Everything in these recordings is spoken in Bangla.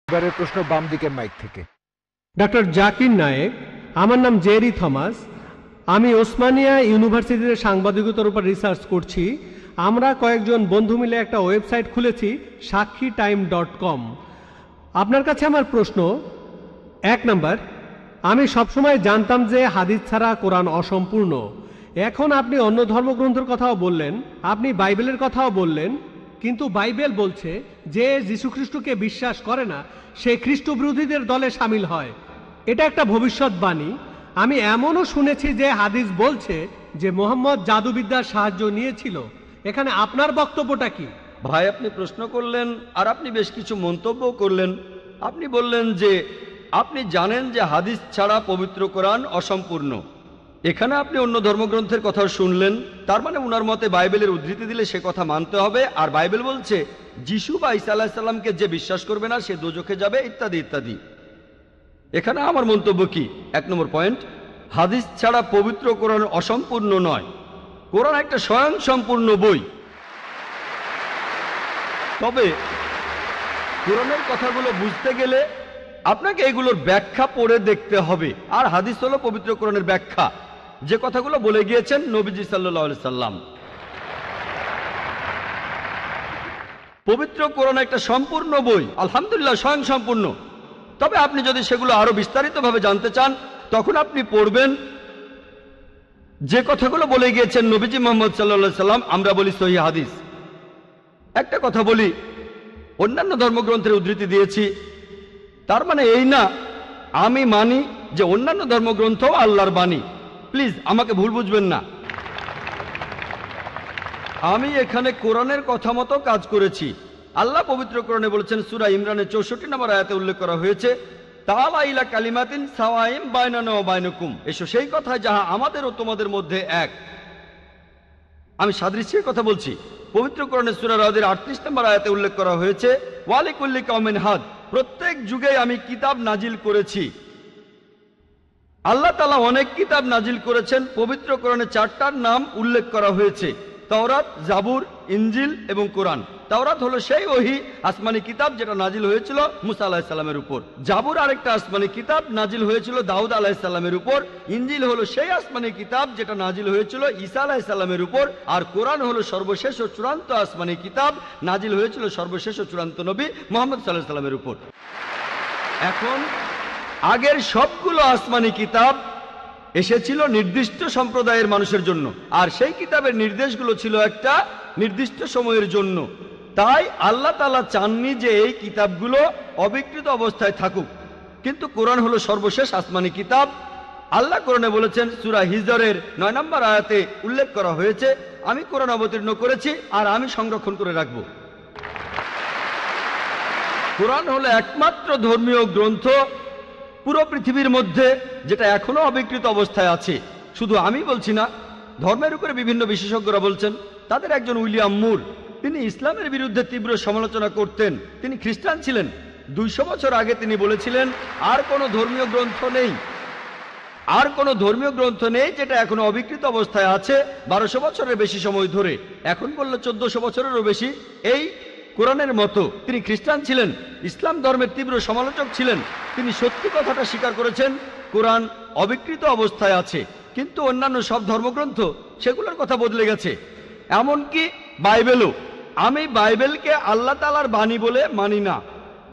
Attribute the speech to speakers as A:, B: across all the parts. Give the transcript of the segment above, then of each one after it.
A: এবারের প্রশ্ন বাম দিকের মাইক থেকে।
B: ডক্টর জাকির নায়েক, আমার নাম জেরি থমাস। আমি ওসমানিয়া ইউনিভার্সিটিতে সাংবাদিকতার উপর রিসার্চ করছি। আমরা কয়েকজন বন্ধু মিলে একটা ওয়েবসাইট খুলেছি sakhiTime.com। আপনার কাছে আমার প্রশ্ন, 1 নাম্বার, আমি সবসময় জানতাম যে হাদিস ছাড়া কোরআন অসম্পূর্ণ। এখন আপনি অন্য ধর্মগ্রন্থের কথাও বললেন, আপনি বাইবেলের কথাও বললেন, কিন্তু বাইবেল বলছে যে যীশুখ্রিস্টকে বিশ্বাস করে না সে খ্রিস্ট বিরোধীদের দলে সামিল হয়। এটা একটা ভবিষ্যৎবাণী। আমি এমনও শুনেছি যে হাদিস বলছে যে মোহাম্মদ জাদুবিদ্যার সাহায্য নিয়েছিল। এখানে আপনার বক্তব্যটা কি?
C: ভাই, আপনি প্রশ্ন করলেন আর আপনি বেশ কিছু মন্তব্য করলেন। আপনি বললেন যে আপনি জানেন যে হাদিস ছাড়া পবিত্র কোরআন অসম্পূর্ণ। এখানে আপনি অন্য ধর্মগ্রন্থের কথা শুনলেন, তার মানে উনার মতে বাইবেলের উদ্ধৃতি দিলে সে কথা মানতে হবে। আর বাইবেল বলছে যিশু বা ঈসা আলাইহিস সালামকে যে বিশ্বাস করবে না সে দোজখে যাবে, ইত্যাদি ইত্যাদি। এখানে আমার মন্তব্য কি? 1 নম্বর পয়েন্ট, হাদিস ছাড়া পবিত্র কোরআন অসম্পূর্ণ নয়। কোরআন একটা স্বয়ং সম্পূর্ণ বই। তবে কোরআনের কথাগুলো বুঝতে গেলে আপনাকে এগুলোর ব্যাখ্যা পড়ে দেখতে হবে। আর হাদিস হলো পবিত্র কোরআনের ব্যাখ্যা, যে কথাগুলো বলে গিয়েছেন নবীজি সাল্লাল্লাহু আলাইহি সাল্লাম। পবিত্র কোরআন একটা সম্পূর্ণ বই, আলহামদুলিল্লাহ স্বয়ং সম্পূর্ণ। তবে আপনি যদি সেগুলো আরো বিস্তারিতভাবে জানতে চান, তখন আপনি পড়বেন যে কথাগুলো বলে গিয়েছেন নবীজি মুহাম্মদ সাল্লাল্লাহু আলাইহি সাল্লাম। আমরা বলি সহিহ হাদিস। একটা কথা বলি, অন্যান্য ধর্মগ্রন্থের উদ্ধৃতি দিয়েছি, তার মানে এই না আমি মানি যে অন্যান্য ধর্মগ্রন্থ আল্লাহর বাণী। প্লিজ আমাকে ভুল বুঝবেন না। আমি এখানে কোরআনের কথা মতো কাজ করেছি। আল্লাহ পবিত্র কোরআনে বলেছেন, সূরা ইমরানের 64 নম্বর আয়াতে উল্লেখ করা হয়েছে, তাআলা ইলা কালিমাতিন সাওয়াইম বাইনানা ওয়া বাইনাকুম, এসো সেই কথায় যাহা আমাদের ও তোমাদের মধ্যে এক। আমি সাদৃশ্যের কথা বলছি। পবিত্র কোরআনের সূরা রাদের 38 নম্বর আয়াতে উল্লেখ করা হয়েছে, ওয়া লিকুল্লি কওমিন হাদ, প্রত্যেক যুগে আমি কিতাব নাজিল করেছি। আল্লাহ তাআলা অনেক কিতাব নাজিল করেছেন। পবিত্র কোরআনে 4টার নাম উল্লেখ করা হয়েছে, তাওরাত, জাবুর, ইনজিল এবং কোরআন। তাওরাত হলো সেই ওহী আসমানি কিতাব যেটা নাজিল হয়েছিল মুসা আলাইহিস সালামের উপর। জাবুর আরেকটা আসমানি কিতাব নাজিল হয়েছিল দাউদ আলাইহিস সালামের উপর। ইনজিল হলো সেই আসমানি কিতাব যেটা নাজিল হয়েছিল ঈসা আলাইহিস সালামের উপর। আর কোরআন হলো সর্বশেষ ও চূড়ান্ত আসমানি কিতাব, নাজিল হয়েছিল সর্বশেষ ও চূড়ান্ত নবী মুহাম্মদ সাল্লাল্লাহু আলাইহি সাল্লামের উপর। এখন আগের সবগুলো আসমানি কিতাব এসেছিল নির্দিষ্ট সম্প্রদায়ের মানুষের জন্য, আর সেই কিতাবের নির্দেশগুলো ছিল একটা নির্দিষ্ট সময়ের জন্য। তাই আল্লাহ তাআলা চাননি যে এই কিতাবগুলো অবিকৃত অবস্থায় থাকুক। কিন্তু কোরআন হলো সর্বশেষ আসমানি কিতাব। আল্লাহ কোরআনে বলেছেন, সূরা হিজরের 9 নম্বর আয়াতে উল্লেখ করা হয়েছে, আমি কোরআন অবতীর্ণ করেছি আর আমি সংরক্ষণ করে রাখব। কোরআন হলো একমাত্র ধর্মীয় গ্রন্থ পুরো পৃথিবীর মধ্যে যেটা এখনো অবিকৃত অবস্থায় আছে। শুধু আমি বলছি না, ধর্মের উপরে বিভিন্ন বিশেষজ্ঞরা বলছেন। তাদের একজন উইলিয়াম মুর, তিনি ইসলামের বিরুদ্ধে তীব্র সমালোচনা করতেন। তিনি খ্রিস্টান ছিলেন। 200 বছর আগে তিনি বলেছিলেন, আর কোনো ধর্মীয় গ্রন্থ নেই, আর কোনো ধর্মীয় গ্রন্থ নেই যেটা এখনো অবিকৃত অবস্থায় আছে 1200 বছরের বেশি সময় ধরে। এখন বললো 1400 বছরেরও বেশি। এই কোরআনের মতো তিনি খ্রিস্টান ছিলেন, ইসলাম ধর্মের তীব্র সমালোচক ছিলেন। তিনি সত্যি কথাটা স্বীকার করেছেন, কোরআন অবিকৃত অবস্থায় আছে। কিন্তু অন্যান্য সব ধর্মগ্রন্থ সেগুলোর কথা বদলে গেছে, এমনকি বাইবেলও। আমি বাইবেলকে আল্লাহ তাআলার বাণী বলে মানি না।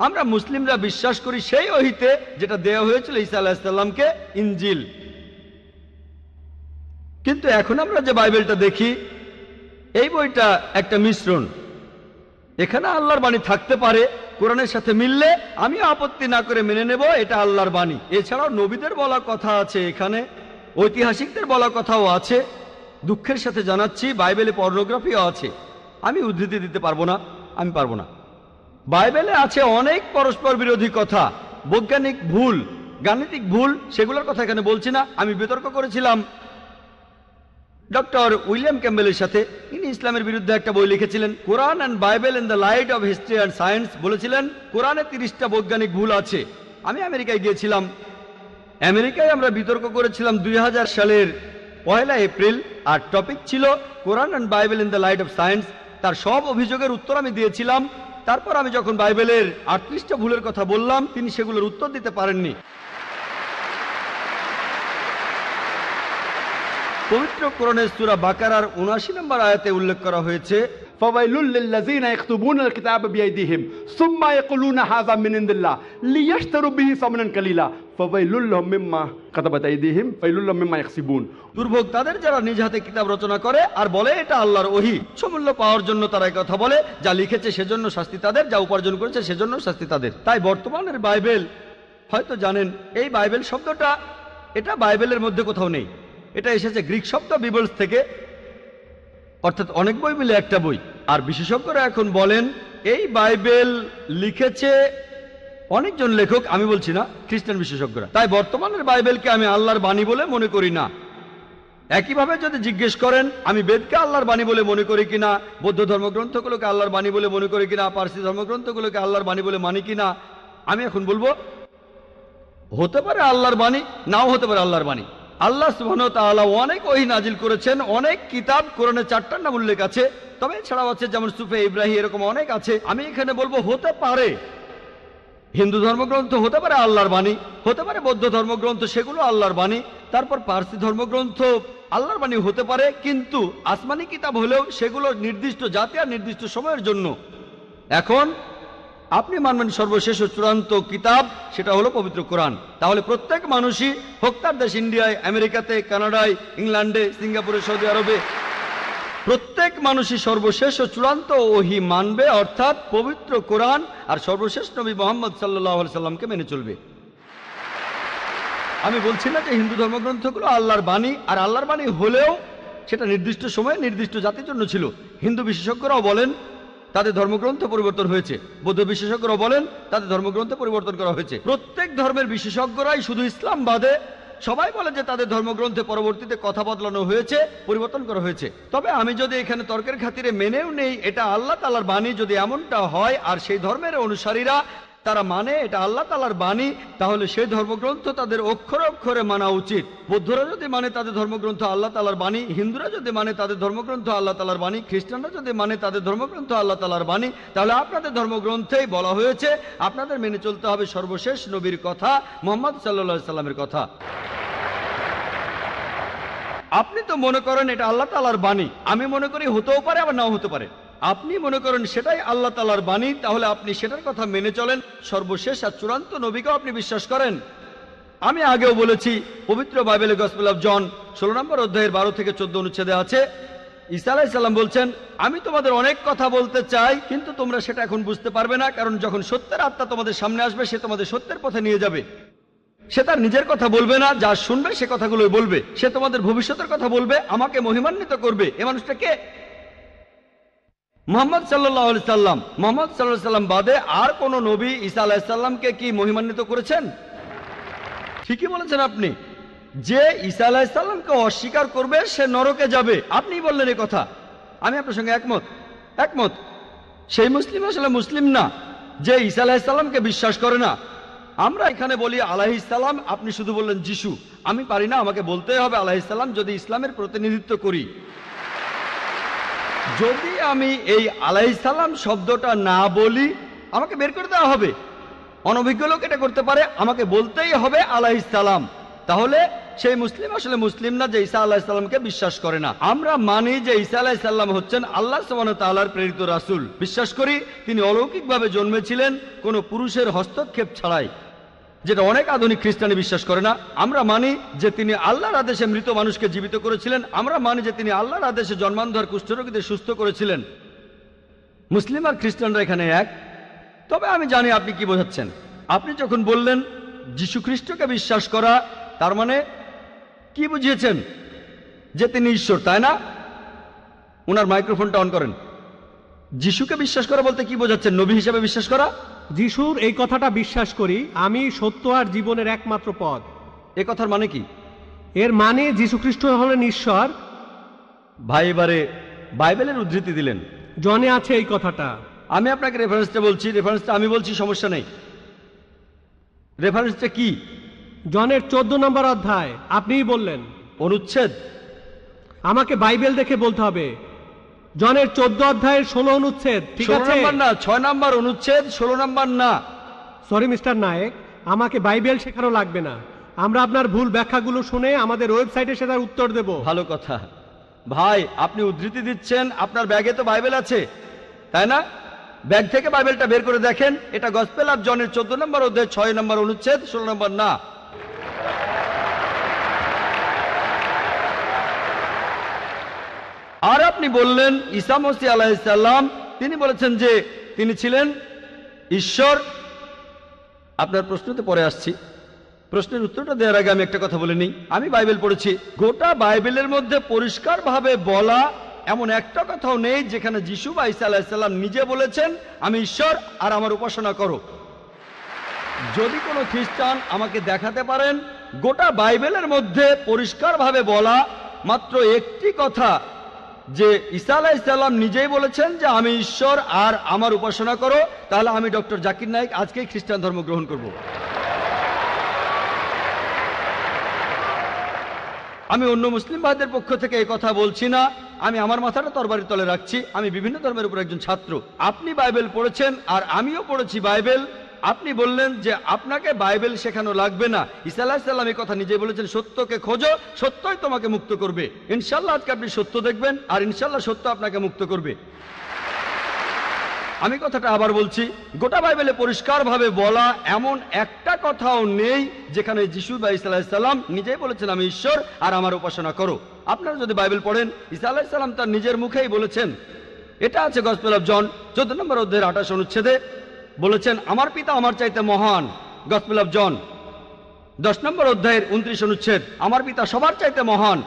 C: আমরা মুসলিমরা বিশ্বাস করি সেই ওহীতে যেটা দেওয়া হয়েছিল ঈসা আলাইহিস সালামকে, ইনজিল। কিন্তু এখন আমরা যে বাইবেলটা দেখি, এই বইটা একটা মিশ্রণ। এখানে আল্লাহর বাণী থাকতে পারে, কোরআনের সাথে মিললে আমিও আপত্তি না করে মেনে নেব এটা আল্লাহর বাণী। এছাড়াও নবীদের বলা কথা আছে, এখানে ঐতিহাসিকদের বলা কথাও আছে। দুঃখের সাথে জানাচ্ছি, বাইবেলে পর্নোগ্রাফিও আছে। আমি উদ্ধৃতি দিতে পারবো না, আমি পারবো না। বাইবেলে আছে অনেক পরস্পর বিরোধী কথা, বৈজ্ঞানিক ভুল, গাণিতিক ভুল, সেগুলোর কথা এখানে বলছি না। আমি বিতর্ক করেছিলাম ডক্টর উইলিয়াম ক্যাম্বেলের সাথে। তিনি ইসলামের বিরুদ্ধে একটা বই লিখেছিলেন, Quran and Bible in the light of history and science. বলেছিলেন কোরআনে 30টা বৈজ্ঞানিক ভুল আছে। আমি আমেরিকায় গিয়েছিলাম। আমেরিকায় আমরা বিতর্ক করেছিলাম 2000 সালের 1 এপ্রিল, আর টপিক ছিল Quran and Bible in the light of science. তার সব অভিযোগের উত্তর আমি দিয়েছিলাম। তারপর আমি যখন বাইবেলের 38টা ভুলের কথা বললাম, তিনি সেগুলোর উত্তর দিতে পারেননি। পবিত্র কোরআনের সূরা বাকারার 79 নম্বর আয়াতে উল্লেখ করা হয়েছে,
D: فويل للذين يكتبون الكتاب بأيديهم ثم يقولون هذا من عند الله ليشتروا به ثمنا قليلا فويل لهم مما كتبت أيديهم ويل لهم مما يكسبون।
C: দুর্ভোগ তাদের যারা নিজ হাতে কিতাব রচনা করে আর বলে এটা আল্লাহর ওহী। সমূল্য পাওয়ার জন্য তারা কথা বলে, যা লিখেছে সেজন্য শাস্তি তাদের, যা উপার্জন করেছে সেজন্য শাস্তি তাদের। তাই বর্তমানের বাইবেল, হয়তো জানেন এই বাইবেল শব্দটা এটা বাইবেলের মধ্যে কোথাও নেই। এটা এসেছে গ্রিক শব্দ বিবলস থেকে, অর্থাৎ অনেক বই মিলে একটা বই। আর বিশেষজ্ঞরা এখন বলেন এই বাইবেল লিখেছে অনেকজন লেখক, আমি বলছি না, খ্রিস্টান বিশেষজ্ঞরা। তাই বর্তমানের বাইবেলকে আমি আল্লাহর বাণী বলে মনে করি না। একইভাবে যদি জিজ্ঞেস করেন আমি বেদকে আল্লাহর বাণী বলে মনে করি কিনা, বৌদ্ধ ধর্মগ্রন্থগুলোকে আল্লাহর বাণী বলে মনে করি কিনা, পার্সি ধর্মগ্রন্থগুলোকে আল্লাহর বাণী বলে মানি কিনা, আমি এখন বলবো হতে পারে আল্লাহর বাণী, নাও হতে পারে আল্লাহর বাণী। আল্লাহ সুবহানাহু ওয়া তাআলা অনেক ওহী নাজিল করেছেন, অনেক কিতাব, কোরআনে 4টার নাম উল্লেখ আছে, তবে এছাড়াও আছে যেমন সুফে ইব্রাহিম, এরকম অনেক আছে। আমি এখানে বলবো হতে পারে হিন্দু ধর্মগ্রন্থ হতে পারে আল্লাহর বাণী, হতে পারে বৌদ্ধ ধর্মগ্রন্থ সেগুলো আল্লাহর বাণী, তারপর পার্সি ধর্মগ্রন্থ আল্লাহর বাণী হতে পারে, কিন্তু আসমানি কিতাব হলেও সেগুলো নির্দিষ্ট জাতি আর নির্দিষ্ট সময়ের জন্য। এখন আপনি মানবেন সর্বশেষ ও চূড়ান্ত কিতাব, সেটা হলো পবিত্র কোরআন। তাহলে প্রত্যেক মানুষই, হোক তার দেশ ইন্ডিয়ায়, আমেরিকাতে, কানাডায়, ইংল্যান্ডে, সিঙ্গাপুরে, সৌদি আরবে, প্রত্যেক মানুষই সর্বশেষ ও চূড়ান্ত ওহী মানবে, অর্থাৎ পবিত্র কোরআন আর সর্বশেষ নবী মুহাম্মদ সাল্লাল্লাহু আলাইহি সাল্লামকে মেনে চলবে। আমি বলছি না যে হিন্দু ধর্মগ্রন্থগুলো আল্লাহর বাণী, আর আল্লাহর বাণী হলেও সেটা নির্দিষ্ট সময়ে নির্দিষ্ট জাতির জন্য ছিল। হিন্দু বিশেষজ্ঞরাও বলেন তাদের ধর্মগ্রন্থ পরিবর্তন হয়েছে, বৌদ্ধ বিশেষজ্ঞরাও বলেন তাদের ধর্মগ্রন্থ পরিবর্তন করা হয়েছে। প্রত্যেক ধর্মের বিশেষজ্ঞরাই, শুধু ইসলাম বাদে সবাই বলে যে তাদের ধর্মগ্রন্থে পরবর্তীতে কথা বদলানো হয়েছে, পরিবর্তন করা হয়েছে। তবে আমি যদি এখানে তর্কের খাতিরে মেনেও নেই এটা আল্লাহ তাআলার বাণী, যদি এমনটা হয় আর সেই ধর্মের অনুসারীরা তারা মানে এটা আল্লাহ তাআলার বাণী, তাহলে সেই ধর্মগ্রন্থ তাদের অক্ষরে অক্ষরে মানা উচিত। বৌদ্ধরা যদি মানে তাদের ধর্মগ্রন্থ আল্লাহ তাআলার বাণী, হিন্দুরা যদি মানে তাদের ধর্মগ্রন্থ আল্লাহ তাআলার বাণী, খ্রিস্টানরা যদি মানে তাদের ধর্মগ্রন্থ আল্লাহ তাআলার বাণী, তাহলে আপনাদের ধর্মগ্রন্থেই বলা হয়েছে আপনাদের মেনে চলতে হবে সর্বশেষ নবীর কথা, মুহাম্মদ সাল্লাল্লাহু আলাইহি সাল্লামের কথা। আপনি তো মনে করেন এটা আল্লাহ তাআলার বাণী, আমি মনে করি হতেও পারে আবার নাও হতে পারে। আপনি মনে করেন সেটাই আল্লাহ তাআলার বাণী, তাহলে আপনি সেটার কথা মেনে চলেন। সর্বশেষ আর চূড়ান্ত নবীকেও আপনি বিশ্বাস করেন। আমি আগেও বলেছি, পবিত্র বাইবেলে গসপেল অফ জন 16 নম্বর অধ্যায়ের 12 থেকে 14 অনুচ্ছেদে আছে, ঈসা আলাইহিস সালাম বলছেন, আমি তোমাদের অনেক কথা বলতে চাই, কিন্তু তোমরা সেটা এখন বুঝতে পারবে না, কারণ যখন সত্যের আত্মা তোমাদের সামনে আসবে সে তোমাদের সত্যের পথে নিয়ে যাবে। সে তার নিজের কথা বলবে না, যা শুনবে সে কথাগুলোই বলবে। সে তোমাদের ভবিষ্যতের কথা বলবে, আমাকে মহিমান্বিত করবে। এ মানুষটা কে? মুহাম্মদ সাল্লাল্লাহু আলাইহি সাল্লাম। মুহাম্মদ সাল্লাল্লাহু আলাইহি সাল্লাম বাদে আর কোন নবী ঈসা আলাইহিস সালামকে কি মহিমান্বিত করেছেন? ঠিকই বলেছেন আপনি, যে ঈসা আলাইহিস সালামকে অস্বীকার করবে সে নরকে যাবে। আপনি বললেন এই কথা, আমি আপনার সঙ্গে একমত। সেই মুসলিম আসলে মুসলিম না যে ঈসা আলাইহিস সালামকে বিশ্বাস করে না। আমরা এখানে বলি আলাইহিস সালাম, আপনি শুধু বললেন যিশু। আমি পারি না, আমাকে বলতেই হবে আলাইহিস সালাম যদি ইসলামের প্রতিনিধিত্ব করি। যদি আমি এই আলাইহিস সালাম শব্দটা না বলি আমাকে বের করে দেওয়া হবে। অনভিজ্ঞ লোক এটা করতে পারে, আমাকে বলতেই হবে আলাইহিস সালাম। তাহলে সেই মুসলিম আসলে মুসলিম না যে ঈসা আলাইহিস সালামকে বিশ্বাস করে না। আমরা মানি যে ঈসা আলাইহিস সালাম হচ্ছেন আল্লাহ সুবহানাহু ওয়া তাআলার প্রেরিত রাসূল। বিশ্বাস করি তিনি অলৌকিকভাবে জন্মেছিলেন, কোনো পুরুষের হস্তক্ষেপ ছাড়াই, যেটা অনেক আধুনিক খ্রিস্টানি বিশ্বাস করে না। আমরা মানি যে তিনি আল্লাহর আদেশে মৃত মানুষকে জীবিত করেছিলেন। আমরা মানি যে তিনি আল্লাহর আদেশে জন্মান্ধর কুষ্ঠরোগীদের সুস্থ করেছিলেন। মুসলিম আর খ্রিস্টানরা এখানে এক। তবে আমি জানি আপনি কি বোঝাচ্ছেন। আপনি যখন বললেন যীশু খ্রিস্টকে বিশ্বাস করা, তার মানে কি বুঝিয়েছেন? যে তিনি ঈশ্বর, তাই না? ওনার মাইক্রোফোনটা অন করেন। যিশুকে বিশ্বাস করা বলতে কি বোঝাচ্ছেন? নবী হিসেবে বিশ্বাস করা?
B: যিশুর এই কথাটা বিশ্বাস করি, আমি সত্য আর জীবনের একমাত্র পথ।
C: এ কথার মানে কি?
B: এর মানে যীশু খ্রিস্ট হলেন ঈশ্বর।
C: ভাই এবারে বাইবেলের উদ্ধৃতি দিলেন,
B: জনে আছে এই কথাটা।
C: আমি আপনাকে রেফারেন্সটা বলছি, রেফারেন্সটা আমি বলছি, সমস্যা নেই। রেফারেন্সটা কি?
B: জনের 14 নম্বর অধ্যায়। আপনিই বললেন।
C: অনুচ্ছেদ?
B: আমাকে বাইবেল দেখে বলতে হবে। জনের 14 অধ্যায়ের 16 অনুচ্ছেদ, ঠিক
C: 16
B: আছে?
C: নম্বর না, 6 নম্বর অনুচ্ছেদ, 16 নম্বর না।
B: সরি মিস্টার নায়েক, আমাকে বাইবেল শেখানো লাগবে না। আমরা আপনার ভুল ব্যাখ্যাগুলো শুনে আমাদের ওয়েবসাইটে সেটার উত্তর দেব।
C: ভালো কথা ভাই, আপনি উদ্ধৃতি দিচ্ছেন, আপনার ব্যাগে তো বাইবেল আছে তাই না? ব্যাগ থেকে বাইবেলটা বের করে দেখেন, এটা গসপেল অফ জনের 14 নম্বর অধ্যায় 6 নম্বর অনুচ্ছেদ, 16 নম্বর না। আর আপনি বললেন ঈসা মসীহ আলাইহিস সালাম তিনি বলেছেন যে তিনি ছিলেন ঈশ্বর। আপনার প্রশ্নতে পরে আসছি, প্রশ্নের উত্তরটা দেওয়ার আগে আমি একটা কথা বলে নিই। আমি বাইবেল পড়েছি, গোটা বাইবেলের মধ্যে পরিষ্কারভাবে বলা এমন একটা কথাও নেই যেখানে যিশু বা ঈসা আলাইহিস সালাম নিজে বলেছেন আমি ঈশ্বর আর আমার উপাসনা করো। যদি কোনো খ্রিস্টান আমাকে দেখাতে পারেন গোটা বাইবেলের মধ্যে পরিষ্কারভাবে বলা মাত্র একটি কথা যে ঈসা আলাইহিস সালাম নিজেই বলেছেন যে আমি ঈশ্বর আর আমার উপাসনা করো, তাহলে আমি ডক্টর জাকির নায়েক আজকেই খ্রিস্টান ধর্ম গ্রহণ করব। আমি অন্য মুসলিম ভাইদের পক্ষ থেকে এই কথা বলছি না, আমি আমার মাথাটা তরবারির তলে রাখছি। আমি বিভিন্ন ধর্মের উপর একজন ছাত্র। আপনি বাইবেল পড়েছেন আর আমিও পড়েছি বাইবেল। আপনি বললেন যে আপনাকে বাইবেল শেখানো লাগবে না। ঈসা আলাইহিস সালাম এই কথা নিজেই বলেছেন, সত্যকে খোঁজো, সত্যই তোমাকে মুক্ত করবে। ইনশাল্লাহ আজকে আপনি সত্য দেখবেন আর ইনশাল্লাহ সত্য আপনাকে মুক্ত করবে। আমি কথাটা আবার বলছি, গোটা বাইবেলে পরিষ্কারভাবে বলা এমন একটা কথাও নেই যেখানে যিশু বা ঈসা আলাইহিস সালাম নিজেই বলেছেন আমি ঈশ্বর আর আমার উপাসনা করো। আপনারা যদি বাইবেল পড়েন, ঈসা আলাইহিস সালাম তার নিজের মুখেই বলেছেন, এটা আছে গসপেল অফ জন 14 নম্বর অধ্যায়ের 28 অনুচ্ছেদে, বলেছেন আমার পিতা আমার চাইতে মহান। গসপেল অফ জন 10 নম্বর অধ্যায়ের 29 অনুচ্ছেদ, আমার পিতা সবার চাইতে মহান।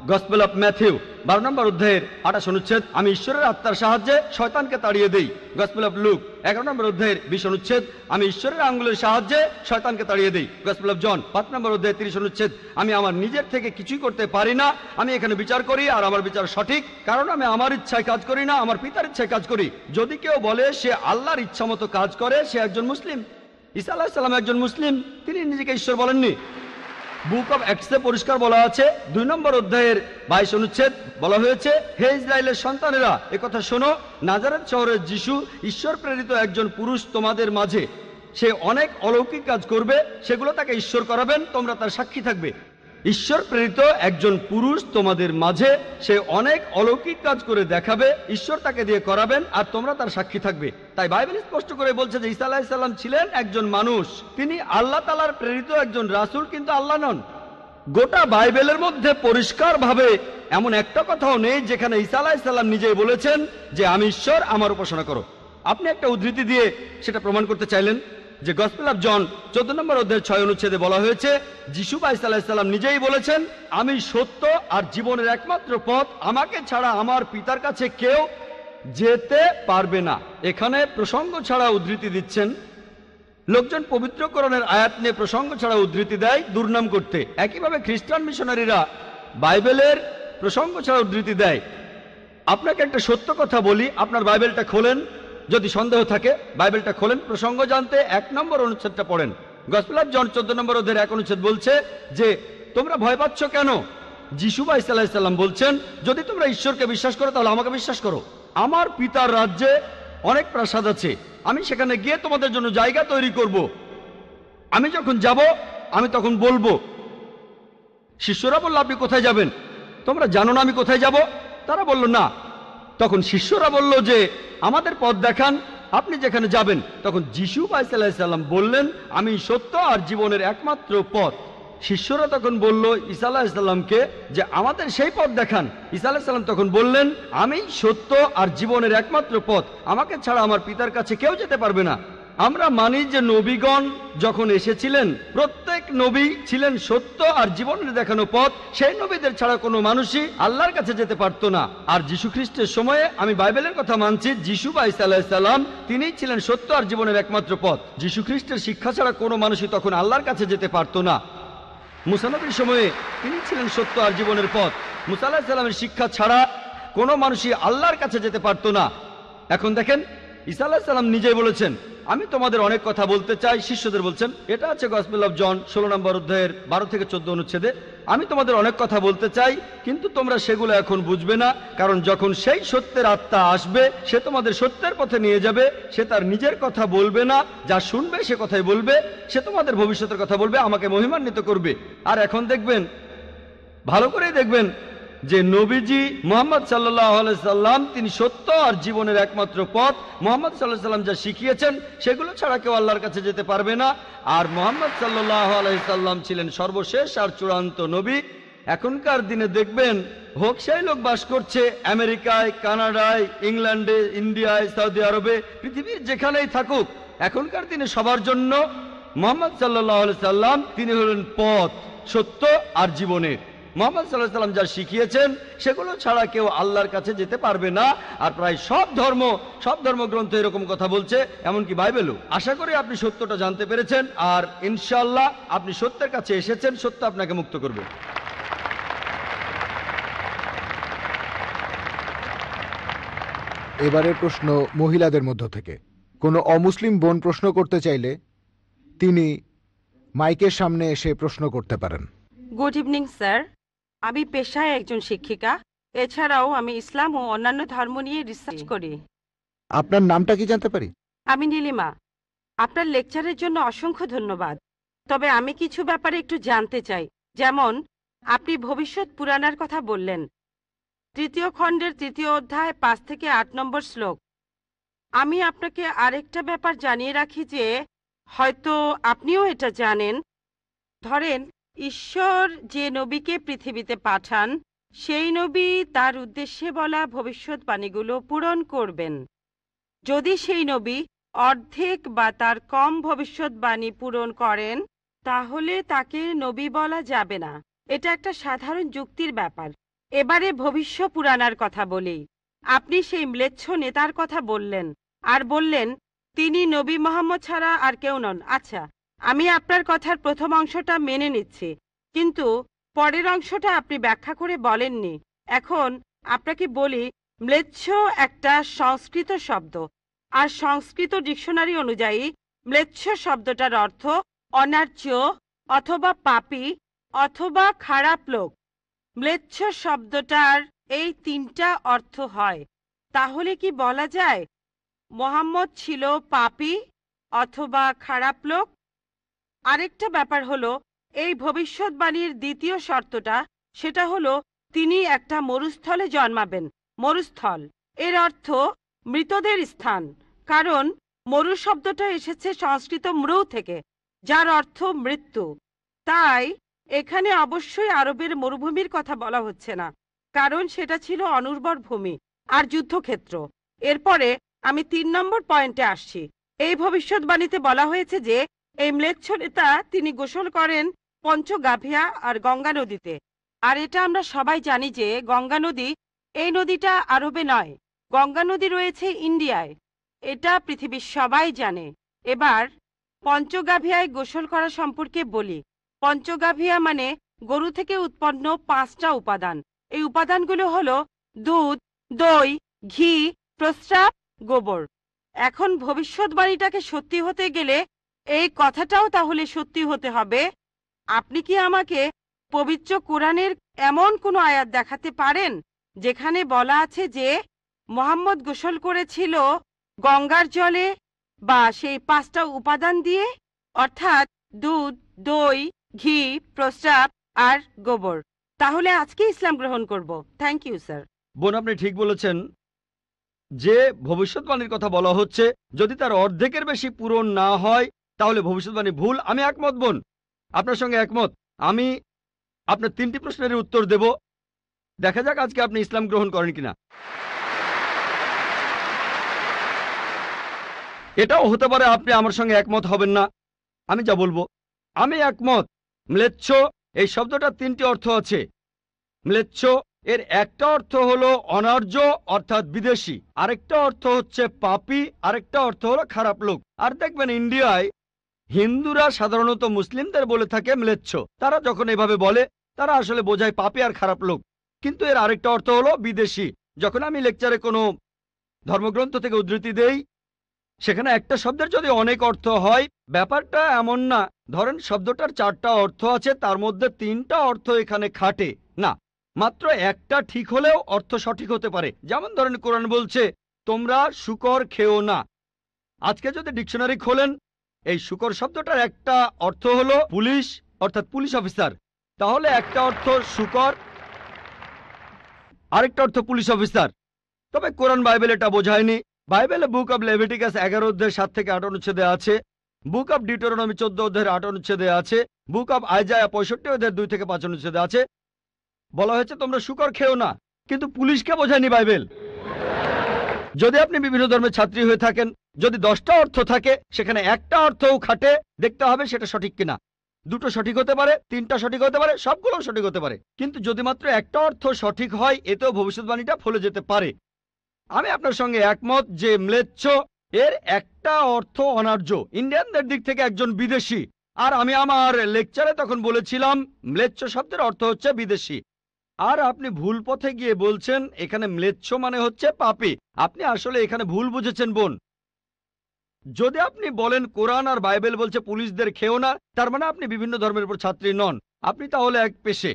C: গসপেল অফ ম্যাথিউ 12 নম্বর অধ্যায়ের 28 অনুচ্ছেদ, আমি ঈশ্বরের আত্মার সাহায্যে শয়তানকে তাড়িয়ে দেই। গসপেল অফ লুক 11 নম্বর অধ্যায়ের 20 অনুচ্ছেদ, আমি ঈশ্বরের আঙ্গুলের সাহায্যে শয়তানকে তাড়িয়ে দেই। গসপেল অফ জন 5 নম্বর অধ্যায়ের 30 অনুচ্ছেদ, আমি আমার নিজের থেকে কিছুই করতে পারি না, আমি এখানে বিচার করি আর আমার বিচার সঠিক, কারণ আমি আমার ইচ্ছায় কাজ করি না, আমার পিতার ইচ্ছায় কাজ করি। যদি কেউ বলে সে আল্লাহর ইচ্ছা মতো কাজ করে, সে একজন মুসলিম। ঈসা আলাইহিস সালাম একজন মুসলিম, তিনি নিজেকে ঈশ্বর বলেননি। বুক অব অ্যাক্টসে পরিষ্কার বলা আছে 2 নম্বর অধ্যায়ের 22 অনুচ্ছেদ, বলা হয়েছে হে ইসরায়েলের সন্তানেরা একথা শোনো, নাজারেত শহরের যিশু ঈশ্বর প্রেরিত একজন পুরুষ তোমাদের মাঝে, সে অনেক অলৌকিক কাজ করবে, সেগুলো তাকে ঈশ্বর করাবেন, তোমরা তার সাক্ষী থাকবে। ঈশ্বর প্রেরিত একজন পুরুষ তোমাদের মাঝে, সে অনেক অলৌকিক কাজ করে দেখাবে, ঈশ্বর তাকে দিয়ে করাবেন আর তোমরা তার সাক্ষী থাকবে। তাই বাইবেল স্পষ্ট করে বলছে যে ঈসা আলাইহিস সালাম ছিলেন একজন মানুষ, তিনি আল্লাহ তাআলার প্রেরিত একজন রাসূল, কিন্তু আল্লাহ নন। গোটা বাইবেলের মধ্যে পরিষ্কারভাবে এমন একটা কথাও নেই যেখানে ঈসা আলাইহিস সালাম নিজেই বলেছেন যে আমি ঈশ্বর, আমার উপাসনা করো। আপনি একটা উদ্ধৃতি দিয়ে সেটা প্রমাণ করতে চাইলেন যে গসপেল অফ জন 14 নম্বর অধ্যায়ের 6 অনুচ্ছেদে বলা হয়েছে যিশু বা ঈসা আলাইহিস সালাম নিজেই বলেছেন আমি সত্য আর জীবনের একমাত্র পথ, আমাকে ছাড়া আমার পিতার কাছে কেউ যেতে পারবে না। এখানে প্রসঙ্গ ছাড়া উদ্ধৃতি দিচ্ছেন। লোকজন পবিত্র কোরআনের আয়াত নিয়ে প্রসঙ্গ ছাড়া উদ্ধৃতি দেয় দুর্নাম করতে। একইভাবে খ্রিস্টান মিশনারিরা বাইবেলের প্রসঙ্গ ছাড়া উদ্ধৃতি দেয়। আপনাকে একটা সত্য কথা বলি, আপনার বাইবেলটা খোলেন, যদি সন্দেহ থাকে বাইবেলটা খোলেন, প্রসঙ্গ জানতে 1 নম্বর অনুচ্ছেদটা পড়েন। গসপেল অফ জন 14 নম্বর অধ্যায়ের 1 অনুচ্ছেদ বলছে যে তোমরা ভয় পাচ্ছ কেন? যিশু বা ঈসা আলাইহিস সালাম বলছেন যদি তোমরা ঈশ্বরকে বিশ্বাস করো তাহলে আমাকে বিশ্বাস করো। আমার পিতার রাজ্যে অনেক প্রাসাদ আছে, আমি সেখানে গিয়ে তোমাদের জন্য জায়গা তৈরি করব। আমি যখন যাব আমি তখন বলবো। শিষ্যরা বলল আপনি কোথায় যাবেন? তোমরা জানো না আমি কোথায় যাব? তারা বলল না। তখন শিষ্যরা বলল যে আমাদের পথ দেখান, আপনি যেখানে যাবেন। তখন যিশু বা ঈসা আলাইহিস সালাম বললেন আমি সত্য আর জীবনের একমাত্র পথ। শিষ্যরা তখন বলল ঈসা আলাইহিস সালামকে যে আমাদের সেই পথ দেখান। ঈসা আলাইহিস সালাম তখন বললেন আমি সত্য আর জীবনের একমাত্র পথ, আমাকে ছাড়া আমার পিতার কাছে কেউ যেতে পারবে না। আমরা মানি যে নবীগণ যখন এসেছিলেন প্রত্যেক নবী ছিলেন সত্য আর জীবনের দেখানো পথ, সেই নবীদের ছাড়া কোনো মানুষই আল্লাহর কাছে যেতে পারত না। আর যীশু খ্রিস্টের সময়ে আমি বাইবেলের কথা মানছি, যিশু বা ঈসা আলাইহিস সালাম তিনিই ছিলেন সত্য আর জীবনের একমাত্র পথ। যীশু খ্রিস্টের শিক্ষা ছাড়া কোনো মানুষই তখন আল্লাহর কাছে যেতে পারত না। মুসা নবীর সময়ে তিনি ছিলেন সত্য আর জীবনের পথ। মুসা আলাইহিস সালামের শিক্ষা ছাড়া কোনো মানুষই আল্লাহর কাছে যেতে পারত না। এখন দেখেন ঈসা আলাইহিস সালাম নিজেই বলেছেন আমি তোমাদের অনেক কথা বলতে চাই, শিষ্যদের বলছেন, এটা আছে গসপেল অফ জন 16 নম্বর অধ্যায়ের 12 থেকে 14 অনুচ্ছেদে। আমি তোমাদের অনেক কথা বলতে চাই, কিন্তু তোমরা সেগুলো এখন বুঝবে না, কারণ যখন সেই সত্যের আত্মা আসবে সে তোমাদের সত্যের পথে নিয়ে যাবে। সে তার নিজের কথা বলবে না, যা শুনবে সে কথাই বলবে। সে তোমাদের ভবিষ্যতের কথা বলবে, আমাকে মহিমান্বিত করবে। আর এখন দেখবেন, ভালো করেই দেখবেন যে নবীজি মুহাম্মদ সাল্লাল্লাহু আলাইহি সাল্লাম তিনি সত্য আর জীবনের একমাত্র পথ। মুহাম্মদ সাল্লাল্লাহু আলাইহি সাল্লাম যা শিখিয়েছেন সেগুলো ছাড়া কেউ আল্লাহর কাছে যেতে পারবে না। আর মুহাম্মদ সাল্লাল্লাহু আলাইহি সাল্লাম ছিলেন সর্বশেষ আর চূড়ান্ত নবী। এখনকার দিনে দেখবেন হোক সেই লোক বাস করছে আমেরিকায়, কানাডায়, ইংল্যান্ডে, ইন্ডিয়ায়, সৌদি আরবে, পৃথিবীর যেখানেই থাকুক, এখনকার দিনে সবার জন্য মুহাম্মদ সাল্লাল্লাহু আলাইহি সাল্লাম তিনি হলেন পথ, সত্য আর জীবনের। মুহাম্মদ সাল্লাল্লাহু আলাইহি সাল্লাম যা শিখিয়েছেন সেগুলো ছাড়া কেউ আল্লাহর কাছে যেতে পারবে না। আর প্রায় সব ধর্মগ্রন্থ এরকম কথা বলছে, এমনকি বাইবেলও। আশা করি আপনি সত্যটা জানতে পেরেছেন, আর ইনশাআল্লাহ আপনি সত্যের কাছে এসেছেন, সত্য আপনাকে মুক্ত করবে।
A: এবারের প্রশ্ন মহিলাদের মধ্য থেকে। কোনো অমুসলিম বোন প্রশ্ন করতে চাইলে তিনি মাইকের সামনে এসে প্রশ্ন করতে পারেন।
E: গুড ইভিনিং স্যার, আমি পেশায় একজন শিক্ষিকা। এছাড়াও আমি ইসলাম ও অন্যান্য ধর্ম নিয়ে রিসার্চ করি।
A: আপনার নামটা কি জানতে পারি?
E: আমি নীলিমা। আপনার লেকচারের জন্য অসংখ্য ধন্যবাদ। তবে আমি কিছু ব্যাপারে একটু জানতে চাই। যেমন আপনি ভবিষ্যৎ পুরাণের কথা বললেন, 3য় খণ্ডের 3য় অধ্যায় 5 থেকে 8 নম্বর শ্লোক। আমি আপনাকে আরেকটা ব্যাপার জানিয়ে রাখি যে হয়তো আপনিও এটা জানেন। ধরেন ঈশ্বর যে নবীকে পৃথিবীতে পাঠান, সেই নবী তার উদ্দেশ্যে বলা ভবিষ্যৎবাণীগুলো পূরণ করবেন। যদি সেই নবী অর্ধেক বা তার কম ভবিষ্যৎবাণী পূরণ করেন, তাহলে তাকে নবী বলা যাবে না। এটা একটা সাধারণ যুক্তির ব্যাপার। এবারে ভবিষ্য পুরাণার কথা বলি। আপনি সেই ম্লেচ্ছ নেতার কথা বললেন আর বললেন তিনি নবী মুহাম্মদ ছাড়া আর কেউ নন। আচ্ছা, আমি আপনার কথার প্রথম অংশটা মেনে নিচ্ছি, কিন্তু পরের অংশটা আপনি ব্যাখ্যা করে বলেননি। এখন আপনাকে বলি, ম্লেচ্ছ একটা সংস্কৃত শব্দ, আর সংস্কৃত ডিকশনারি অনুযায়ী ম্লেচ্ছ শব্দটার অর্থ অনার্য অথবা পাপী অথবা খারাপ লোক। ম্লেচ্ছ শব্দটার এই 3টা অর্থ হয়। তাহলে কি বলা যায় মুহাম্মদ ছিল পাপী অথবা খারাপ লোক? আরেকটা ব্যাপার হলো, এই ভবিষ্যৎবাণীর দ্বিতীয় শর্তটা, সেটা হলো তিনি একটা মরুস্থলে জন্মাবেন। মরুস্থল এর অর্থ মৃতদের স্থান, কারণ মরু শব্দটা এসেছে সংস্কৃত মৃ থেকে, যার অর্থ মৃত্যু। তাই এখানে অবশ্যই আরবের মরুভূমির কথা বলা হচ্ছে না, কারণ সেটা ছিল অনুর্বর ভূমি আর যুদ্ধক্ষেত্র। এরপরে আমি 3 নম্বর পয়েন্টে আসছি। এই ভবিষ্যৎবাণীতে বলা হয়েছে যে এই ম্লেচ্ছ নেতা তিনি গোসল করেন পঞ্চগাভিয়া আর গঙ্গা নদীতে। আর এটা আমরা সবাই জানি যে গঙ্গা নদী, এই নদীটা আরবে নয়, গঙ্গা নদী রয়েছে ইন্ডিয়ায়। এটা পৃথিবীর সবাই জানে। এবার পঞ্চগাভিয়ায় গোসল করা সম্পর্কে বলি। পঞ্চগাভিয়া মানে গরু থেকে উৎপন্ন 5টা উপাদান। এই উপাদানগুলো হলো দুধ, দই, ঘি, প্রস্রাব, গোবর। এখন ভবিষ্যৎবাণীটাকে সত্যি হতে গেলে এই কথাটাও তাহলে সত্যি হতে হবে। আপনি কি আমাকে পবিত্র কোরআনের এমন কোনো আয়াত দেখাতে পারেন যেখানে বলা আছে যে মুহাম্মদ গোসল করেছিল গঙ্গার জলে বা সেই 5টা উপাদান দিয়ে, অর্থাৎ দুধ, দই, ঘি, প্রস্রাব আর গোবর? তাহলে আজকে ইসলাম গ্রহণ করব। Thank you sir.
C: বোন, আপনি ঠিক বলেছেন যে ভবিষ্যৎবাণীর কথা বলা হচ্ছে, যদি তার অর্ধেকের বেশি পূরণ না হয় তাহলে ভবিষ্যৎবাণী ভুল। আমি একমত বোন, আপনার সঙ্গে একমত। আমি আপনার 3টি প্রশ্নের উত্তর দেব। দেখা যাক আজকে আপনি ইসলাম গ্রহণ করেন কিনা। এটাও হতে পারে আপনি আমার সঙ্গে একমত হবেন না। আমি যা বলবো আমি একমত। ম্লেচ্ছ এই শব্দটার 3টি অর্থ আছে। ম্লেচ্ছ এর একটা অর্থ হলো অনার্য অর্থাৎ বিদেশি, আরেকটা অর্থ হচ্ছে পাপী, আরেকটা অর্থ হলো খারাপ লোক। আর দেখবেন ইন্ডিয়ায় হিন্দুরা সাধারণত মুসলিমদের বলে থাকে ম্লেচ্ছ। তারা যখন এভাবে বলে তারা আসলে বোঝায় পাপী আর খারাপ লোক, কিন্তু এর আরেকটা অর্থ হলো বিদেশি। যখন আমি লেকচারে কোনো ধর্মগ্রন্থ থেকে উদ্ধৃতি দেই সেখানে একটা শব্দের যদি অনেক অর্থ হয়, ব্যাপারটা এমন না ধরেন শব্দটার 4টা অর্থ আছে, তার মধ্যে 3টা অর্থ এখানে খাটে না, মাত্র একটা ঠিক হলেও অর্থ সঠিক হতে পারে। যেমন ধরেন কোরআন বলছে তোমরা শূকর খেও না। আজকে যদি ডিকশনারি খোলেন, এই শূকর শব্দটার একটা অর্থ হলো পুলিশ, অর্থাৎ পুলিশ অফিসার, তাহলে একটা অর্থ শূকর, আরেকটা অর্থ পুলিশ অফিসার। তবে কোরআন বাইবেল এটা বোঝায়নি। বাইবেলে বুক অব লেভিটিকাস 11 অধ্যায় 7 থেকে 8 অনুচ্ছেদে আছে, বুক অব ডিউটেরোনমি 14 অধ্যায়ের 8 অনুচ্ছেদে আছে, বুক অব আইজায়া 65 অধ্যায়ের 2 থেকে 5 অনুচ্ছেদে আছে, বলা হয়েছে তোমরা শূকর খেও না, কিন্তু পুলিশকে বোঝায়নি বাইবেল। যদি আপনি বিভিন্ন ধর্মের ছাত্রী হয়ে থাকেন, যদি 10টা অর্থ থাকে সেখানে একটা অর্থও খাটে, দেখতে হবে সেটা সঠিক কিনা। 2টো সঠিক হতে পারে, 3টা সঠিক হতে পারে, সবগুলো সঠিক হতে পারে, কিন্তু যদি মাত্র একটা অর্থ সঠিক হয় এতেও ভবিষ্যৎবাণীটা ফলে যেতে পারে। আমি আপনার সঙ্গে একমত যে ম্লেচ্ছ এর একটা অর্থ অনার্য, ইন্ডিয়ানদের দিক থেকে একজন বিদেশি। আর আমি আমার লেকচারে তখন বলেছিলাম ম্লেচ্ছ শব্দের অর্থ হচ্ছে বিদেশি। আর আপনি ভুল পথে গিয়ে বলছেন এখানে ম্লেচ্ছ মানে হচ্ছে পাপী। আপনি আসলে এখানে ভুল বুঝেছেন বোন। যদি আপনি বলেন কোরআন আর বাইবেল বলছে পুলিশদের খেও না, তার মানে আপনি বিভিন্ন ধর্মের উপর ছাত্রী নন, আপনি তাহলে এক পেশে।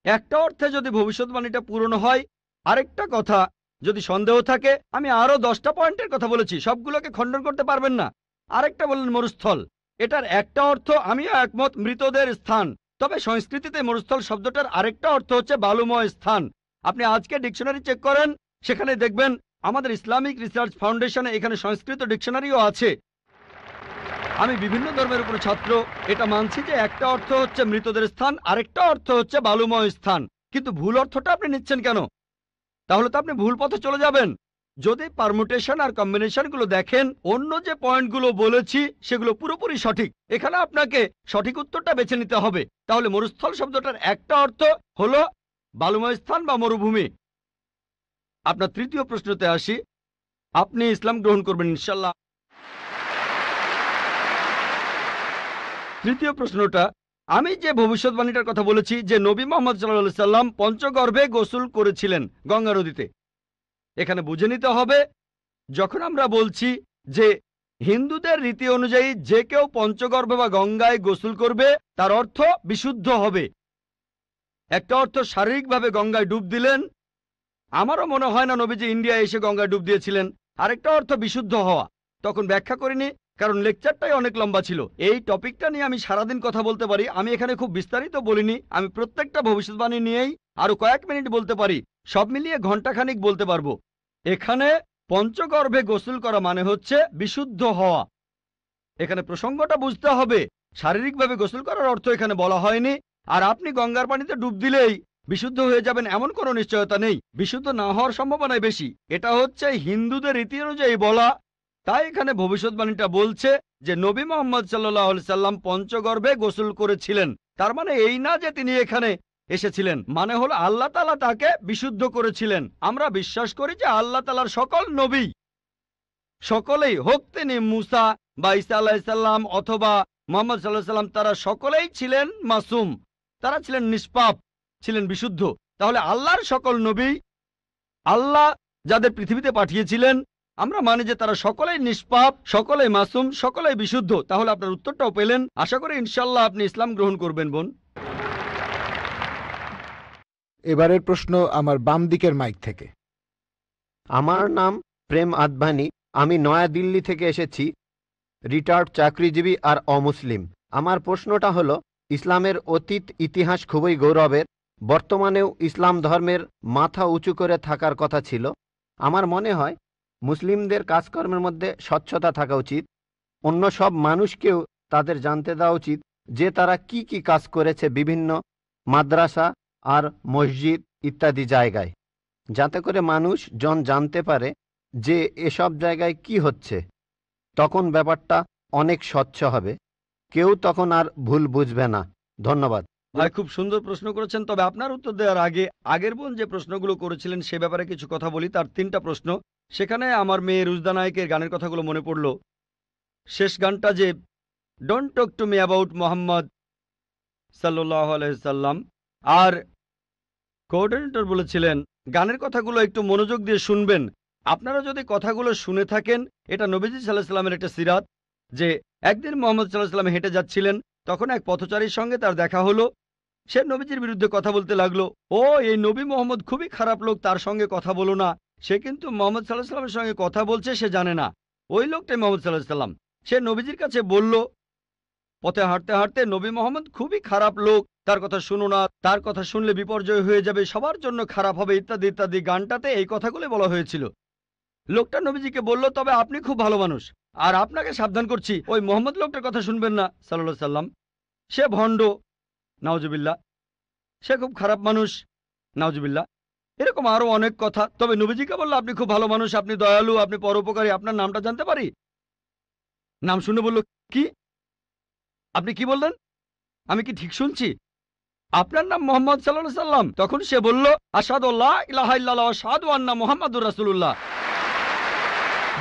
C: একটা অর্থে যদি ভবিষ্যৎবাণীটা পূরণ হয়। আরেকটা কথা, যদি সন্দেহ থাকে, আমি আরো 10টা পয়েন্টের কথা বলেছি, সবগুলোকে খণ্ডন করতে পারবেন না। আরেকটা বললেন মরুস্থল, এটার একটা অর্থ আমিও একমত, মৃতদের স্থান। তবে সংস্কৃতিতে মরুস্থল শব্দটার আরেকটা অর্থ হচ্ছে বালুময় স্থান। আপনি আজকে ডিকশনারি চেক করেন, সেখানে দেখবেন আমাদের ইসলামিক রিসার্চ ফাউন্ডেশনে এখানে সংস্কৃত ডিকশনারিও আছে। আমি বিভিন্ন ধর্মের উপর ছাত্র, এটা মানছি যে একটা অর্থ হচ্ছে মৃতদের স্থান, আরেকটা অর্থ হচ্ছে বালুময় স্থান, কিন্তু ভুল অর্থটা আপনি নিচ্ছেন কেন? তাহলে তো আপনি ভুল পথে চলে যাবেন। যদি পারমুটেশন আর কম্বিনেশনগুলো দেখেন, অন্য যে পয়েন্টগুলো বলেছি সেগুলো পুরোপুরি সঠিক। এখানে আপনাকে সঠিক উত্তরটা বেছে নিতে হবে। তাহলে মরুস্থল শব্দটার একটা অর্থ হলো বালুময় স্থান বা মরুভূমি। আপনার তৃতীয় প্রশ্নতে আসি, আপনি ইসলাম গ্রহণ করবেন ইনশাল্লাহ। তৃতীয় প্রশ্নটা, আমি যে ভবিষ্যৎবাণীটার কথা বলেছি যে নবী মোহাম্মদ সাল্লাল্লাহু আলাইহি সাল্লাম পঞ্চগর্ভে গোসল করেছিলেন গঙ্গা নদীতে, এখানে বুঝে নিতে হবে যখন আমরা বলছি যে হিন্দুদের রীতি অনুযায়ী যে কেউ পঞ্চগর্ভে বা গঙ্গায় গোসল করবে তার অর্থ বিশুদ্ধ হবে। একটা অর্থ শারীরিকভাবে গঙ্গায় ডুব দিলেন, আমারও মনে হয় না নবীজি ইন্ডিয়ায় এসে গঙ্গায় ডুব দিয়েছিলেন। আরেকটা অর্থ বিশুদ্ধ হওয়া, তখন ব্যাখ্যা করিনি কারণ লেকচারটাই অনেক লম্বা ছিল। এই টপিকটা নিয়ে আমি সারাদিন কথা বলতে পারি, আমি এখানে খুব বিস্তারিত বলিনি। আমি প্রত্যেকটা ভবিষ্যৎবাণী নিয়েই আরো কয়েক মিনিট বলতে পারি, সব মিলিয়ে ঘন্টাখানিক বলতে পারবো। এখানে পঞ্চগর্ভে গোসল করা মানে হচ্ছে বিশুদ্ধ হওয়া। এখানে প্রসঙ্গটা বুঝতে হবে, শারীরিকভাবে গোসল করার অর্থ এখানে বলা হয়নি। আর আপনি গঙ্গার পানিতে ডুব দিলেই বিশুদ্ধ হয়ে যাবেন এমন কোনো নিশ্চয়তা নেই, বিশুদ্ধ না হওয়ার সম্ভাবনাই বেশি। এটা হচ্ছে হিন্দুদের রীতি অনুযায়ী বলা। তাই এখানে ভবিষ্যৎবাণীটা বলছে যে নবী মোহাম্মদ সাল্লাল্লাহু আলাইহি সাল্লাম পঞ্চগর্ভে গোসল করেছিলেন। তার মানে এই না যে তিনি এখানে এসেছিলেন, মানে হলো আল্লাহ তাআলা তাকে বিশুদ্ধ করেছিলেন। আমরা বিশ্বাস করি যে আল্লাহ তাআলার সকল নবী, সকলেই হোক তিনি মুসা বা ঈসা আলাইহিস সালাম অথবা মুহাম্মদ সাল্লাল্লাহু আলাইহি সাল্লাম, তারা সকলেই ছিলেন মাসুম, তারা ছিলেন নিষ্পাপ, ছিলেন বিশুদ্ধ। তাহলে আল্লাহর সকল নবী, আল্লাহ যাদের পৃথিবীতে পাঠিয়েছিলেন, আমরা মানি যে তারা সকলেই নিষ্পাপ, সকলেই মাসুম, সকলেই বিশুদ্ধ। তাহলে আপনার উত্তরটাও পেলেন। আশা করি ইনশাল্লাহ আপনি ইসলাম গ্রহণ করবেন বোন।
A: এবারের প্রশ্ন আমার বাম দিকের মাইক থেকে।
F: আমার নাম প্রেম আদভানি, আমি নয়াদিল্লি থেকে এসেছি, রিটায়ার্ড চাকরিজীবী আর অমুসলিম। আমার প্রশ্নটা হলো, ইসলামের অতীত ইতিহাস খুবই গৌরবের, বর্তমানেও ইসলাম ধর্মের মাথা উঁচু করে থাকার কথা ছিল। আমার মনে হয় মুসলিমদের কাজকর্মের মধ্যে স্বচ্ছতা থাকা উচিত। অন্য সব মানুষকেও তাদের জানতে দেওয়া উচিত যে তারা কি কি কাজ করেছে বিভিন্ন মাদ্রাসা আর মসজিদ ইত্যাদি জায়গায়, যাতে করে মানুষজন জানতে পারে যে এসব জায়গায় কি হচ্ছে। তখন ব্যাপারটা অনেক স্বচ্ছ হবে, কেউ তখন আর ভুল বুঝবে না। ধন্যবাদ
C: ভাই, খুব সুন্দর প্রশ্ন করেছেন। তবে আপনার উত্তর দেওয়ার আগে আগের বোন যে প্রশ্নগুলো করেছিলেন সে ব্যাপারে কিছু কথা বলি। তার 3টা প্রশ্ন, সেখানে আমার মেয়ে রুজদা নায়কের গানের কথাগুলো মনে পড়ল। শেষ গানটা যে don't talk to me about Mohammad সাল্লাল্লাহু আলাইহি সাল্লাম, আর কোঅর্ডিনেটর বলেছিলেন গানের কথাগুলো একটু মনোযোগ দিয়ে শুনবেন। আপনারা যদি কথাগুলো শুনে থাকেন, এটা নবীজি সাল্লাল্লাহু আলাইহি সাল্লামের একটা সিরাত যে একদিন মুহাম্মদ সাল্লাল্লাহু আলাইহি সাল্লাম হেঁটে যাচ্ছিলেন, তখন এক পথচারীর সঙ্গে তার দেখা হলো। সে নবীজির বিরুদ্ধে কথা বলতে লাগলো, ও এই নবী মোহাম্মদ খুবই খারাপ লোক, তার সঙ্গে কথা বলো না। সে কিন্তু মোহাম্মদ সাল্লাল্লাহু আলাইহি সাল্লামের সঙ্গে কথা বলছে, সে জানে না ওই লোকটাই মোহাম্মদ সাল্লাল্লাহু আলাইহি সাল্লাম। সে নবীজির কাছে বলল, পথে হাঁটতে হাঁটতে, নবী মোহাম্মদ খুবই খারাপ লোক, তার কথা শুনো না, তার কথা শুনলে বিপর্যয় হয়ে যাবে, সবার জন্য খারাপ হবে, ইত্যাদি ইত্যাদি। গানটাতে এই কথাগুলো বলা হয়েছিল। লোকটা নবীজিকে বলল, তবে আপনি খুব ভালো মানুষ, আর আপনাকে সাবধান করছি, ওই মোহাম্মদ লোকটার কথা শুনবেন না সাল্লাল্লাহু আলাইহি সাল্লাম। সে ভণ্ড, নাউজুবিল্লাহ, সে খুব খারাপ মানুষ, নাউজুবিল্লাহ। এরকম আরো অনেক কথা। তবে নবীজিকে বলল, আপনি খুব ভালো মানুষ, আপনি দয়ালু, আপনি পরোপকারী, আপনার নামটা জানতে পারি? নাম শুনে বলল, কি? আপনি কি বললেন? আমি কি ঠিক শুনছি? আপনার নাম মোহাম্মদ সাল্লাল্লাহু আলাইহি সাল্লাম? তখন সে বলল, আশহাদু আল্লা ইলাহা ইল্লাল্লাহ ওয়া আশহাদু আন্না মুহাম্মাদুর রাসূলুল্লাহ।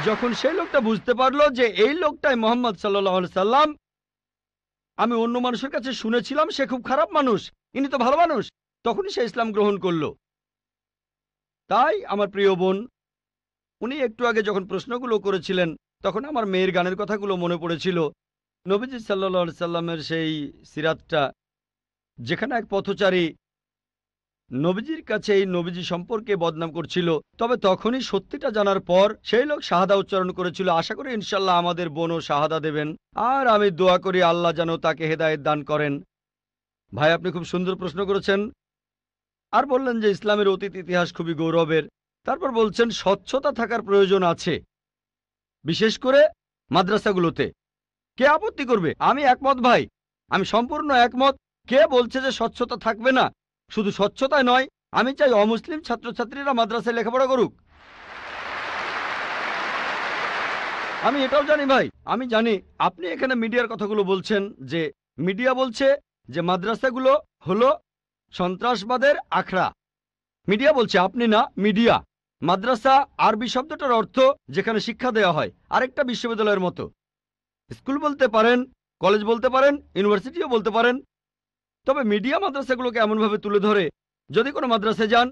C: যখন সেই লোকটা বুঝতে পারলো যে এই লোকটাই মোহাম্মদ সাল্লাল্লাহু আলাইহি সাল্লাম, আমি অন্য মানুষের কাছে শুনেছিলাম সে খুব খারাপ মানুষ, ইনি তো ভালো মানুষ, তখনই সে ইসলাম গ্রহণ করলো। তাই আমার প্রিয় বোন, উনি একটু আগে যখন প্রশ্নগুলো করেছিলেন, তখন আমার মেয়ের গানের কথাগুলো মনে পড়েছিল। নবীজি সাল্লাল্লাহু আলাইহি সাল্লামের সেই সিরাতটা, যেখানে এক পথচারী নবীজির কাছে এই নবীজি সম্পর্কে বদনাম করছিল, তবে তখনই সত্যিটা জানার পর সেই লোক শাহাদা উচ্চারণ করেছিল। আশা করি ইনশাল্লাহ আমাদের বোনও শাহাদা দেবেন, আর আমি দোয়া করি আল্লাহ যেন তাকে হেদায়েত দান করেন। ভাই, আপনি খুব সুন্দর প্রশ্ন করেছেন। আর বললেন যে ইসলামের অতীত ইতিহাস খুবই গৌরবের। তারপর বলছেন স্বচ্ছতা থাকার প্রয়োজন আছে, বিশেষ করে মাদ্রাসাগুলোতে। কে আপত্তি করবে? আমি একমত ভাই, আমি সম্পূর্ণ একমত। কে বলছে যে স্বচ্ছতা থাকবে না? শুধু স্বচ্ছতায় নয়, আমি চাই অমুসলিম ছাত্রছাত্রীরা মাদ্রাসায় লেখাপড়া করুক। আমি এটাও জানি ভাই, আমি জানি আপনি এখানে মিডিয়ার কথাগুলো বলছেন, যে মিডিয়া বলছে যে মাদ্রাসাগুলো হলো সন্ত্রাসবাদের আখড়া। মিডিয়া বলছে, আপনি না, মিডিয়া। মাদ্রাসা আরবি শব্দটার অর্থ যেখানে শিক্ষা দেওয়া হয়, আরেকটা বিশ্ববিদ্যালয়ের মতো। স্কুল বলতে পারেন, কলেজ বলতে পারেন, ইউনিভার্সিটিও বলতে পারেন। তবে মিডিয়া মাদ্রাসাগুলোকে এমনভাবে তুলে ধরে, যদি কোনো মাদ্রাসায় যান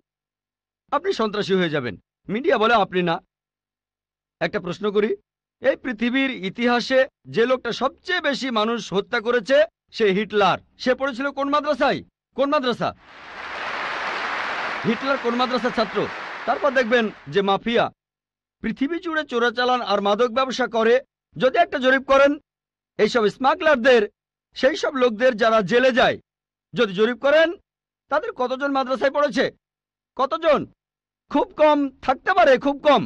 C: আপনি সন্ত্রাসী হয়ে যাবেন। মিডিয়া বলে আপনি না। একটা প্রশ্ন করি, এই পৃথিবীর ইতিহাসে যে লোকটা সবচেয়ে বেশি মানুষ হত্যা করেছে সে হিটলার। সে পড়েছিল কোন মাদ্রাসায়? কোন মাদ্রাসা? হিটলার কোন মাদ্রাসার ছাত্র? তারপর দেখবেন যে মাফিয়া পৃথিবী জুড়ে চোরাচালান আর মাদক ব্যবসা করে। যদি একটা জরিপ করেন এইসব স্মাগলারদের, সেই সব লোকদের যারা জেলে যায়, যদি জরিপ করেন তাদের কতজন মাদ্রাসায় পড়েছে? কতজন? খুব কম থাকতে পারে, খুব কম।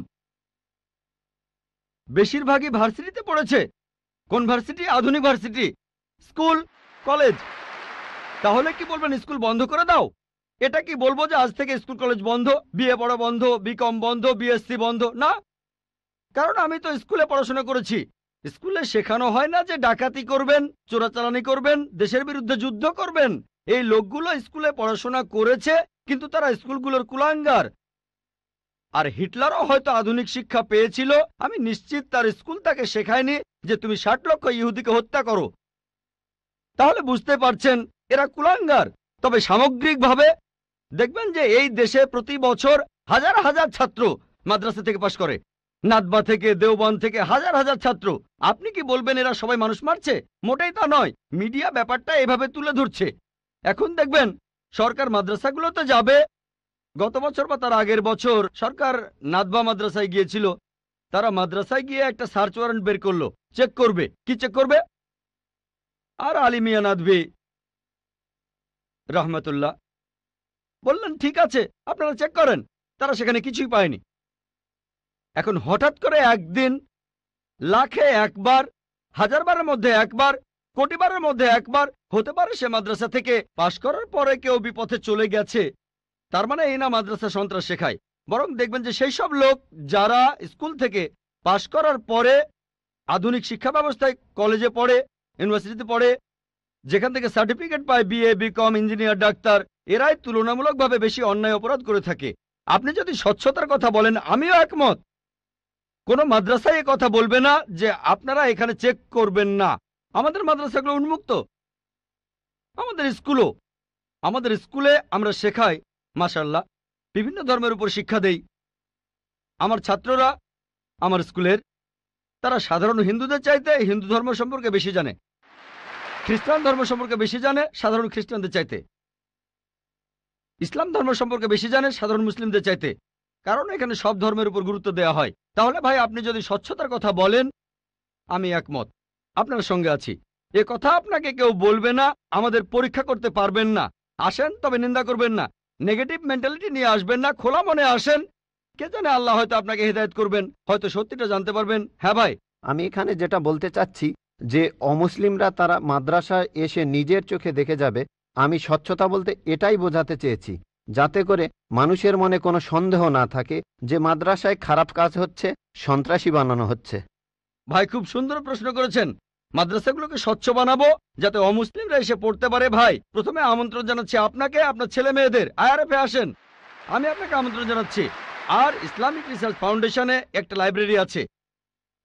C: বেশিরভাগই ভার্সিটিতে পড়েছে। কোন ভার্সিটি? আধুনিক ভার্সিটি, স্কুল, কলেজ। তাহলে কি বলবেন স্কুল বন্ধ করে দাও? এটা কি বলবো যে আজ থেকে স্কুল কলেজ বন্ধ, বিএ পড়া বন্ধ, বিকম বন্ধ, বিএসসি বন্ধ? না, কারণ আমি তো স্কুলে পড়াশোনা করেছি। স্কুলে শেখানো হয় না যে ডাকাতি করবেন, চোরাচালানি করবেন, দেশের বিরুদ্ধে যুদ্ধ করবেন। এই লোকগুলো স্কুলে পড়াশোনা করেছে, কিন্তু তারা স্কুলগুলোর কুলাঙ্গার। আর হিটলারও হয়তো আধুনিক শিক্ষা পেয়েছিল, আমি নিশ্চিত তার স্কুল তাকে শেখায়নি যে তুমি 60 লক্ষ ইহুদিকে হত্যা করো। তাহলে বুঝতে পারছেন এরা কুলাঙ্গার। তবে সামগ্রিকভাবে দেখবেন যে এই দেশে প্রতি বছর হাজার হাজার ছাত্র মাদ্রাসা থেকে পাশ করে, নাদবা থেকে, দেওবন্দ থেকে হাজার হাজার ছাত্র। আপনি কি বলবেন এরা সবাই মানুষ মারছে? মোটেই তা নয়। মিডিয়া ব্যাপারটা এভাবে তুলে ধরছে। এখন দেখবেন সরকার মাদ্রাসাগুলোতে যাবে। গত বছর বা তার আগের বছর সরকার নাদবা মাদ্রাসায় গিয়েছিল। তারা মাদ্রাসায় গিয়ে একটা সার্চ ওয়ারেন্ট বের করলো, চেক করবে। কি চেক করবে? আর আলী মিয়া নাদভি রহমতুল্লাহ বললেন, ঠিক আছে আপনারা চেক করেন। তারা সেখানে কিছুই পায়নি। এখন হঠাৎ করে একদিন লাখে একবার, হাজারবারের মধ্যে একবার, কোটিবারের মধ্যে একবার হতে পারে সে মাদ্রাসা থেকে পাশ করার পরে কেউ বিপথে চলে গেছে। তার মানে এই না মাদ্রাসা সন্ত্রাস শেখায়। বরং দেখবেন যে সেই সব লোক যারা স্কুল থেকে পাশ করার পরে আধুনিক শিক্ষা ব্যবস্থায় কলেজে পড়ে, ইউনিভার্সিটিতে পড়ে, যেখান থেকে সার্টিফিকেট পায় বিএ, বিকম, ইঞ্জিনিয়ার, ডাক্তার, এরাই তুলনামূলকভাবে বেশি অন্যায় অপরাধ করে থাকে। আপনি যদি স্বচ্ছতার কথা বলেন, আমিও একমত। কোনো মাদ্রাসায় কথা বলবে না যে আপনারা এখানে চেক করবেন না। আমাদের মাদ্রাসাগুলো উন্মুক্ত। আমাদের স্কুলে আমরা শেখাই, মাশাআল্লাহ, বিভিন্ন ধর্মের উপর শিক্ষা দেই। আমার ছাত্ররা আমার স্কুলের তারা সাধারণ হিন্দুদের চাইতে হিন্দু ধর্ম সম্পর্কে বেশি জানে, খ্রিস্টান ধর্ম সম্পর্কে বেশি জানে সাধারণ খ্রিস্টানদের চাইতে, ইসলাম ধর্ম সম্পর্কে বেশি জানে সাধারণ মুসলিমদের চাইতে, কারণ এখানে সব ধর্মের উপর গুরুত্ব দেওয়া হয়। তাহলে ভাই আপনি যদি স্বচ্ছতার কথা বলেন আমি একমত, আপনার সঙ্গে আছি। এ কথা আপনাকে কেউ বলবে না, আমাদের পরীক্ষা করতে পারবেন না। আসেন, তবে নিন্দা করবেন না, নেগেটিভ মেন্টালিটি নিয়ে আসবেন না, খোলা মনে আসেন। কে জানে আল্লাহ হয়তো আপনাকে হেদায়েত করবেন, হয়তো সত্যিটা জানতে পারবেন। হ্যাঁ ভাই,
F: আমি এখানে যেটা বলতে চাচ্ছি যে অমুসলিমরা তারা মাদ্রাসায় এসে নিজের চোখে দেখে যাবে, আমি স্বচ্ছতা বলতে এটাই বোঝাতে চেয়েছি, যাতে করে মানুষের মনে কোনো সন্দেহ না থাকে যে মাদ্রাসায় খারাপ কাজ হচ্ছে, সন্ত্রাসী বানানো হচ্ছে।
C: ভাই খুব সুন্দর প্রশ্ন করেছেন। মাদ্রাসাগুলোকে স্বচ্ছ বানাবো যাতে অমুসলিমরা এসে পড়তে পারে। ভাই প্রথমে আমন্ত্রণ জানাচ্ছি আপনাকে, আপনার ছেলে মেয়েদের আইআরএফে আসেন, আমি আপনাকে আমন্ত্রণ জানাচ্ছি। আর ইসলামিক রিসার্চ ফাউন্ডেশনে একটা লাইব্রেরি আছে,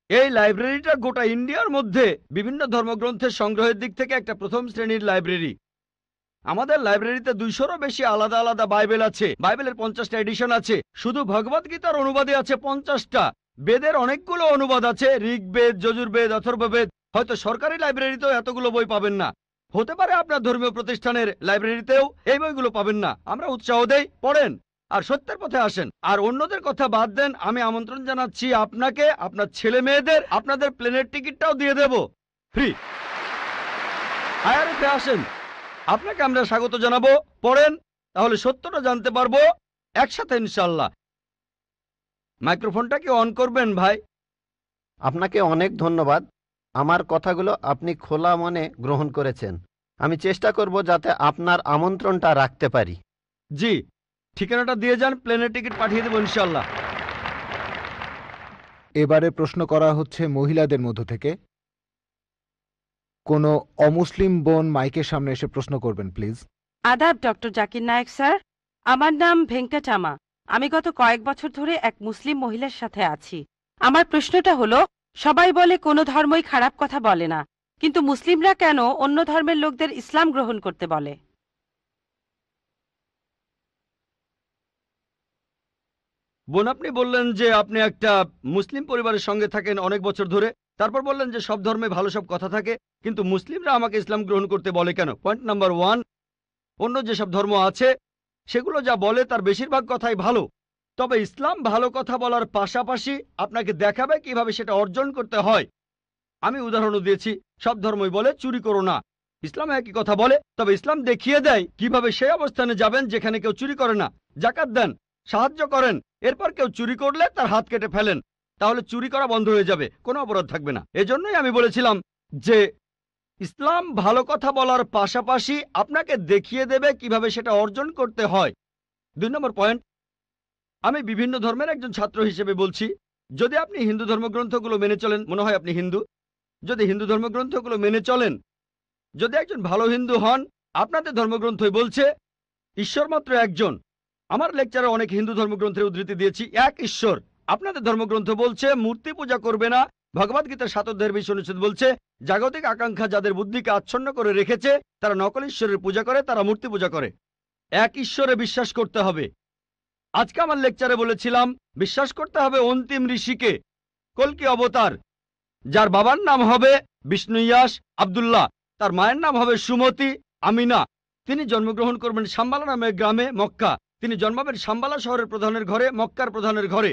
C: এই লাইব্রেরিটা গোটা ইন্ডিয়ার মধ্যে বিভিন্ন ধর্মগ্রন্থের সংগ্রহের দিক থেকে একটা প্রথম শ্রেণীর লাইব্রেরি। আমাদের লাইব্রেরিতে 200-রও বেশি আলাদা আলাদা বাইবেল আছে, বাইবেলের 50টা এডিশন আছে, শুধু ভগবদ গীতার অনুবাদে আছে 50টা, বেদের অনেকগুলো অনুবাদ আছে, ঋগ্বেদ, যজুর্বেদ, অথর্ববেদ। হয়তো সরকারি লাইব্রেরিতেও এতগুলো বই পাবেন না, হতে পারে আপনার ধর্মীয় প্রতিষ্ঠানের লাইব্রেরিতেও এই বইগুলো পাবেন না। আমরা উৎসাহ দেই, পড়েন আর সত্যের পথে আসেন। আর অন্যদের কথা বাদ দেন, আমি আমন্ত্রণ জানাচ্ছি আপনাকে, আপনার ছেলে মেয়েদের, আপনাদের প্লেনের টিকিটটাও দিয়ে দেব ফ্রি। আইআরএফে আসেন, আপনাকে আমরা স্বাগত জানাবো। পড়েন, তাহলে সত্যটা জানতে পারবো একসাথে ইনশাল্লাহ। মাইক্রোফোনটা কি অন করবেন ভাই?
F: আপনাকে অনেক ধন্যবাদ, আমার কথাগুলো আপনি খোলা মনে গ্রহণ করেছেন। আমি চেষ্টা করব যাতে আপনার আমন্ত্রণটা রাখতে পারি।
C: জি, ঠিকানাটা দিয়ে যান, প্লেনের টিকিট পাঠিয়ে দেবো ইনশাল্লাহ।
A: এবারে প্রশ্ন করা হচ্ছে মহিলাদের মধ্য থেকে। কোনো অমুসলিম বোন মাইকের সামনে এসে প্রশ্ন করবেন প্লিজ।
E: আদাব ডক্টর জাকির নায়েক স্যার, আমার নাম ভেঙ্কটামা। আমি গত কয়েক বছর ধরে এক মুসলিম মহিলার সাথে আছি। আমার প্রশ্নটা হলো, সবাই বলে কোনো ধর্মই খারাপ কথা বলে না, কিন্তু মুসলিমরা কেন অন্য ধর্মের লোকদের ইসলাম গ্রহণ করতে বলে?
C: বোন, আপনি বললেন যে আপনি একটা মুসলিম পরিবারের সঙ্গে থাকেন অনেক বছর ধরে, তারপর বললেন যে সব ধর্মে ভালো সব কথা থাকে, কিন্তু মুসলিমরা আমাকে ইসলাম গ্রহণ করতে বলে কেন? পয়েন্ট নাম্বার 1, অন্য যেসব ধর্ম আছে সেগুলো যা বলে তার বেশিরভাগ কথাই ভালো, তবে ইসলাম ভালো কথা বলার পাশাপাশি আপনাকে দেখাবে কিভাবে সেটা অর্জন করতে হয়। আমি উদাহরণও দিয়েছি, সব ধর্মই বলে চুরি করো না, ইসলাম একই কথা বলে, তবে ইসলাম দেখিয়ে দেয় কিভাবে সেই অবস্থানে যাবেন যেখানে কেউ চুরি করে না। জাকাত দেন, সাহায্য করেন, এরপর কেউ চুরি করলে তার হাত কেটে ফেলেন, তাহলে চুরি করা বন্ধ হয়ে যাবে, কোনো অপরাধ থাকবে না। এজন্যই আমি বলেছিলাম যে ইসলাম ভালো কথা বলার পাশাপাশি আপনাকে দেখিয়ে দেবে কিভাবে সেটা অর্জন করতে হয়। 2 নম্বর পয়েন্ট, আমি বিভিন্ন ধর্মের একজন ছাত্র হিসেবে বলছি, যদি আপনি হিন্দু ধর্মগ্রন্থগুলো মেনে চলেন, মনে হয় আপনি হিন্দু, যদি হিন্দু ধর্মগ্রন্থগুলো মেনে চলেন, যদি একজন ভালো হিন্দু হন, আপনাদের ধর্মগ্রন্থই বলছে ঈশ্বর মাত্র একজন। আমার লেকচারে অনেক হিন্দু ধর্মগ্রন্থের উদ্ধৃতি দিয়েছি, এক ঈশ্বর। আপনাদের ধর্মগ্রন্থ বলছে মূর্তি পূজা করবে না, ভগবদ গীতার 7 অধ্যায়ের 20 অনুচ্ছেদ বলছে জাগতিক আকাঙ্ক্ষা যাদের বুদ্ধিকে আচ্ছন্ন করে রেখেছে তারা নকল ঈশ্বরের পূজা করে, তারা মূর্তি পূজা করে। এক ঈশ্বরে বিশ্বাস করতে হবে। আজকে আমার লেকচারে বলেছিলাম বিশ্বাস করতে হবে অন্তিম ঋষিকে, কল্কি অবতার, যার বাবার নাম হবে বিষ্ণুইয়াস আব্দুল্লাহ, তার মায়ের নাম হবে সুমতি আমিনা। তিনি জন্মগ্রহণ করবেন শাম্বালা নামের গ্রামে মক্কা। তিনি জন্মাবেন শাম্বালা শহরের প্রধানের ঘরে, মক্কার প্রধানের ঘরে।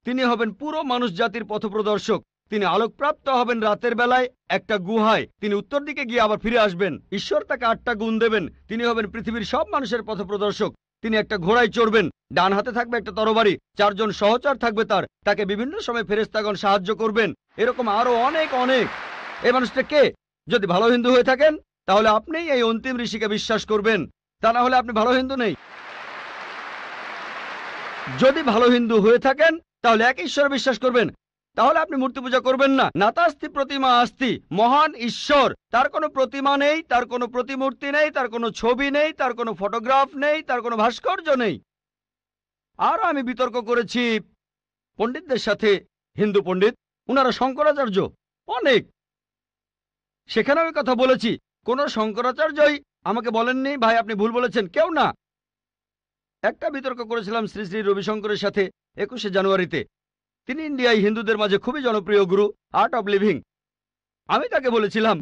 C: তিনি হবেন পুরো মানুষ জাতির পথপ্রদর্শক। তিনি আলোকপ্রাপ্ত হবেন রাতের বেলায় একটা গুহায়, তিনি উত্তর দিকে গিয়ে আবার ফিরে আসবেন। ঈশ্বর তাকে 8টা গুণ দেবেন। তিনি হবেন পৃথিবীর সব মানুষের পথপ্রদর্শক। তিনি একটা ঘোড়ায় চড়বেন, ডান হাতে থাকবে একটা তরবারি, 4 জন সহচর থাকবে তাকে বিভিন্ন সময় ফেরেশতাগণ সাহায্য করবেন। এরকম আরো অনেক অনেক। এই মানুষটা কে? যদি ভালো হিন্দু হয়ে থাকেন তাহলে আপনি এই অন্তিম ঋষিকে বিশ্বাস করবেন, তা না হলে আপনি ভালো হিন্দু নেই। যদি ভালো হিন্দু হয়ে থাকেন তাহলে এক ঈশ্বর বিশ্বাস করবেন, তাহলে আপনি মূর্তি পূজা করবেন না। নাতাস্তি প্রতিমা আস্তি, মহান ঈশ্বর, তার কোনো প্রতিমা নেই, তার কোনো প্রতিমূর্তি নেই, তার কোনো ছবি নেই, তার কোনো ফটোগ্রাফ নেই, তার কোনো ভাস্কর্য নেই। আর আমি বিতর্ক করেছি পণ্ডিতদের সাথে, হিন্দু পণ্ডিত, ওনারা শঙ্করাচার্য অনেক, সেখানে আমি কথা বলেছি। কোন শঙ্করাচার্যই আমাকে বলেননি ভাই আপনি ভুল বলেছেন, কেউ না। একটা বিতর্ক করেছিলাম শ্রী শ্রী রবিশঙ্করের সাথে 21শে জানুয়ারিতে। তিনি ইন্ডিয়ায় হিন্দুদের মাঝে খুবই জনপ্রিয় গুরু, আর্ট অব লিভিং। আমি তাকে বলেছিলাম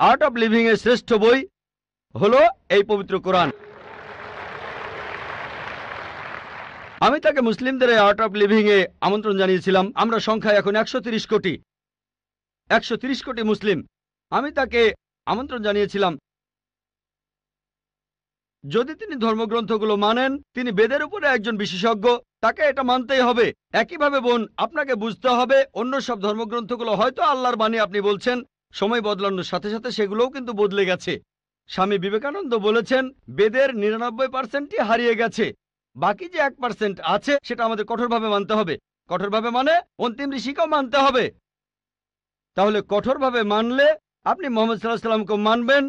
C: আর্ট অব লিভিং এর শ্রেষ্ঠ বই হলো এই পবিত্র কোরআন। আমি তাকে মুসলিমদের এই আর্ট অব লিভিং এ আমন্ত্রণ জানিয়েছিলাম। আমরা সংখ্যায় এখন 130 কোটি, 130 কোটি মুসলিম। আমি তাকে আমন্ত্রণ জানিয়েছিলাম যদি তিনি ধর্মগ্রন্থগুলো মানেন, তিনি বেদের উপরে একজন বিশেষজ্ঞ, তাকে এটা মানতেই হবে। একইভাবে বোন, আপনাকে বুঝতে হবে অন্য সব ধর্মগ্রন্থগুলো হয়তো আল্লাহর বাণী আপনি বলছেন, সময় বদলানোর সাথে সাথে সেগুলোও কিন্তু বদলে গেছে। স্বামী বিবেকানন্দ বলেছেন বেদের 99%ই হারিয়ে গেছে, বাকি যে 1% আছে সেটা আমাদের কঠোরভাবে মানতে হবে। কঠোরভাবে মানে অন্তিম ঋষিকেও মানতে হবে। তাহলে কঠোরভাবে মানলে আপনি মোহাম্মদ সাল্লাল্লাহু আলাইহি ওয়াসাল্লামকেও মানবেন,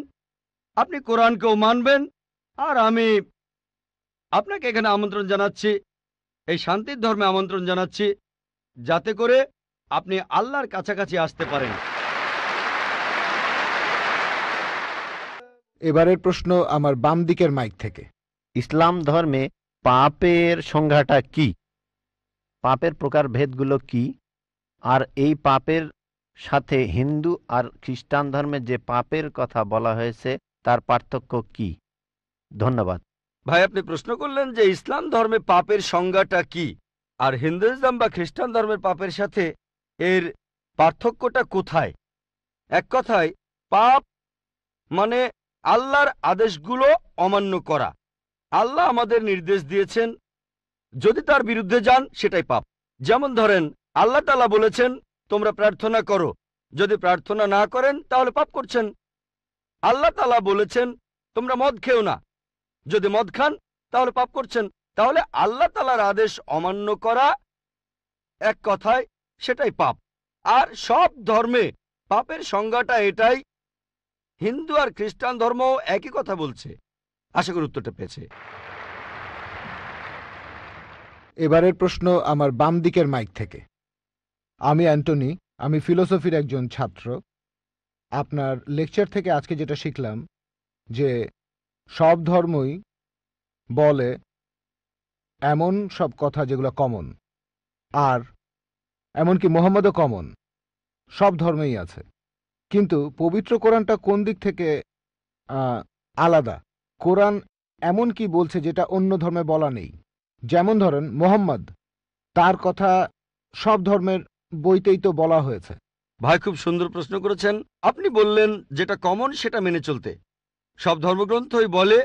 C: আপনি কোরআনকেও মানবেন। আর আমি আপনাকে এখানে আমন্ত্রণ জানাচ্ছি, এই শান্তির ধর্মে আমন্ত্রণ জানাচ্ছি, যাতে করে আপনি আল্লাহর কাছাকাছি আসতে পারেন।
A: এবারের প্রশ্ন আমার বাম দিকের মাইক থেকে।
F: ইসলাম ধর্মে পাপের সংজ্ঞাটা কি? পাপের প্রকারভেদগুলো কি? আর এই পাপের সাথে হিন্দু আর খ্রিস্টান ধর্মে যে পাপের কথা বলা হয়েছে তার পার্থক্য কি? ধন্যবাদ।
C: ভাই, আপনি প্রশ্ন করলেন যে ইসলাম ধর্মে পাপের সংজ্ঞাটা কি, আর হিন্দুইজম বা খ্রিস্টান ধর্মের পাপের সাথে এর পার্থক্যটা কোথায়। এক কথায় পাপ মানে আল্লাহর আদেশগুলো অমান্য করা। আল্লাহ আমাদের নির্দেশ দিয়েছেন, যদি তার বিরুদ্ধে যান সেটাই পাপ। যেমন ধরেন আল্লাহ তাআলা বলেছেন তোমরা প্রার্থনা করো, যদি প্রার্থনা না করেন তাহলে পাপ করছেন। আল্লাহ তাআলা বলেছেন তোমরা মদ খেও না, যদি মদ খান তাহলে পাপ করছেন। তাহলে আল্লাহ তাআলার আদেশ অমান্য করা এক কথায় সেটাই পাপ। আর সব ধর্মে পাপের সংজ্ঞাটা এটাই। হিন্দু আর খ্রিস্টান ধর্ম একই কথা বলছে। আশা করি উত্তরটা পেয়েছে।
A: এবারের প্রশ্ন আমার বাম দিকের মাইক থেকে। আমি অ্যান্টনি, আমি ফিলোসফির একজন ছাত্র। আপনার লেকচার থেকে আজকে যেটা শিখলাম যে সব ধর্মই বলে এমন সব কথা যেগুলো কমন, আর এমনকি মোহাম্মদও কমন, সব ধর্মেই আছে। কিন্তু পবিত্র কোরআনটা কোন দিক থেকে আলাদা? কোরআন এমন কি বলছে যেটা অন্য ধর্মে বলা নেই? যেমন ধরেন মোহাম্মদ, তার কথা সব ধর্মের বইতেই তো বলা হয়েছে।
C: ভাই, খুব সুন্দর প্রশ্ন করেছেন। আপনি বললেন যেটা কমন সেটা মেনে চলতে। সব ধর্মগ্রন্থই বলে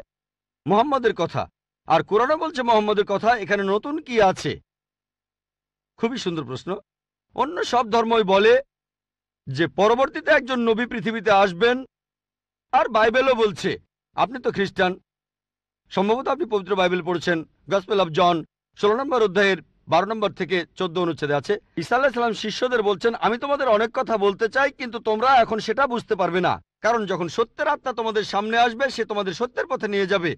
C: মুহাম্মদের কথা, আর কোরআনও বলছে মুহাম্মদের কথা। এখানে নতুন কি আছে? খুবই সুন্দর প্রশ্ন। অন্য সব ধর্মই বলে যে পরবর্তীতে একজন নবী পৃথিবীতে আসবেন, আর বাইবেলও বলছে। আপনি তো খ্রিস্টান, সম্ভবত আপনি পবিত্র বাইবেল পড়েছেন। গসপেল অফ জন 16 নম্বর অধ্যায়ের 12 নম্বর থেকে 14 অনুচ্ছেদে আছে, ঈসা আলাইহিস সালাম শিষ্যদের বলছেন আমি তোমাদের অনেক কথা বলতে চাই, কিন্তু তোমরা এখন সেটা বুঝতে পারবে না, কারণ যখন সত্যের আত্মা তোমাদের সামনে আসবে সে তোমাদের সত্যের পথে নিয়ে যাবে।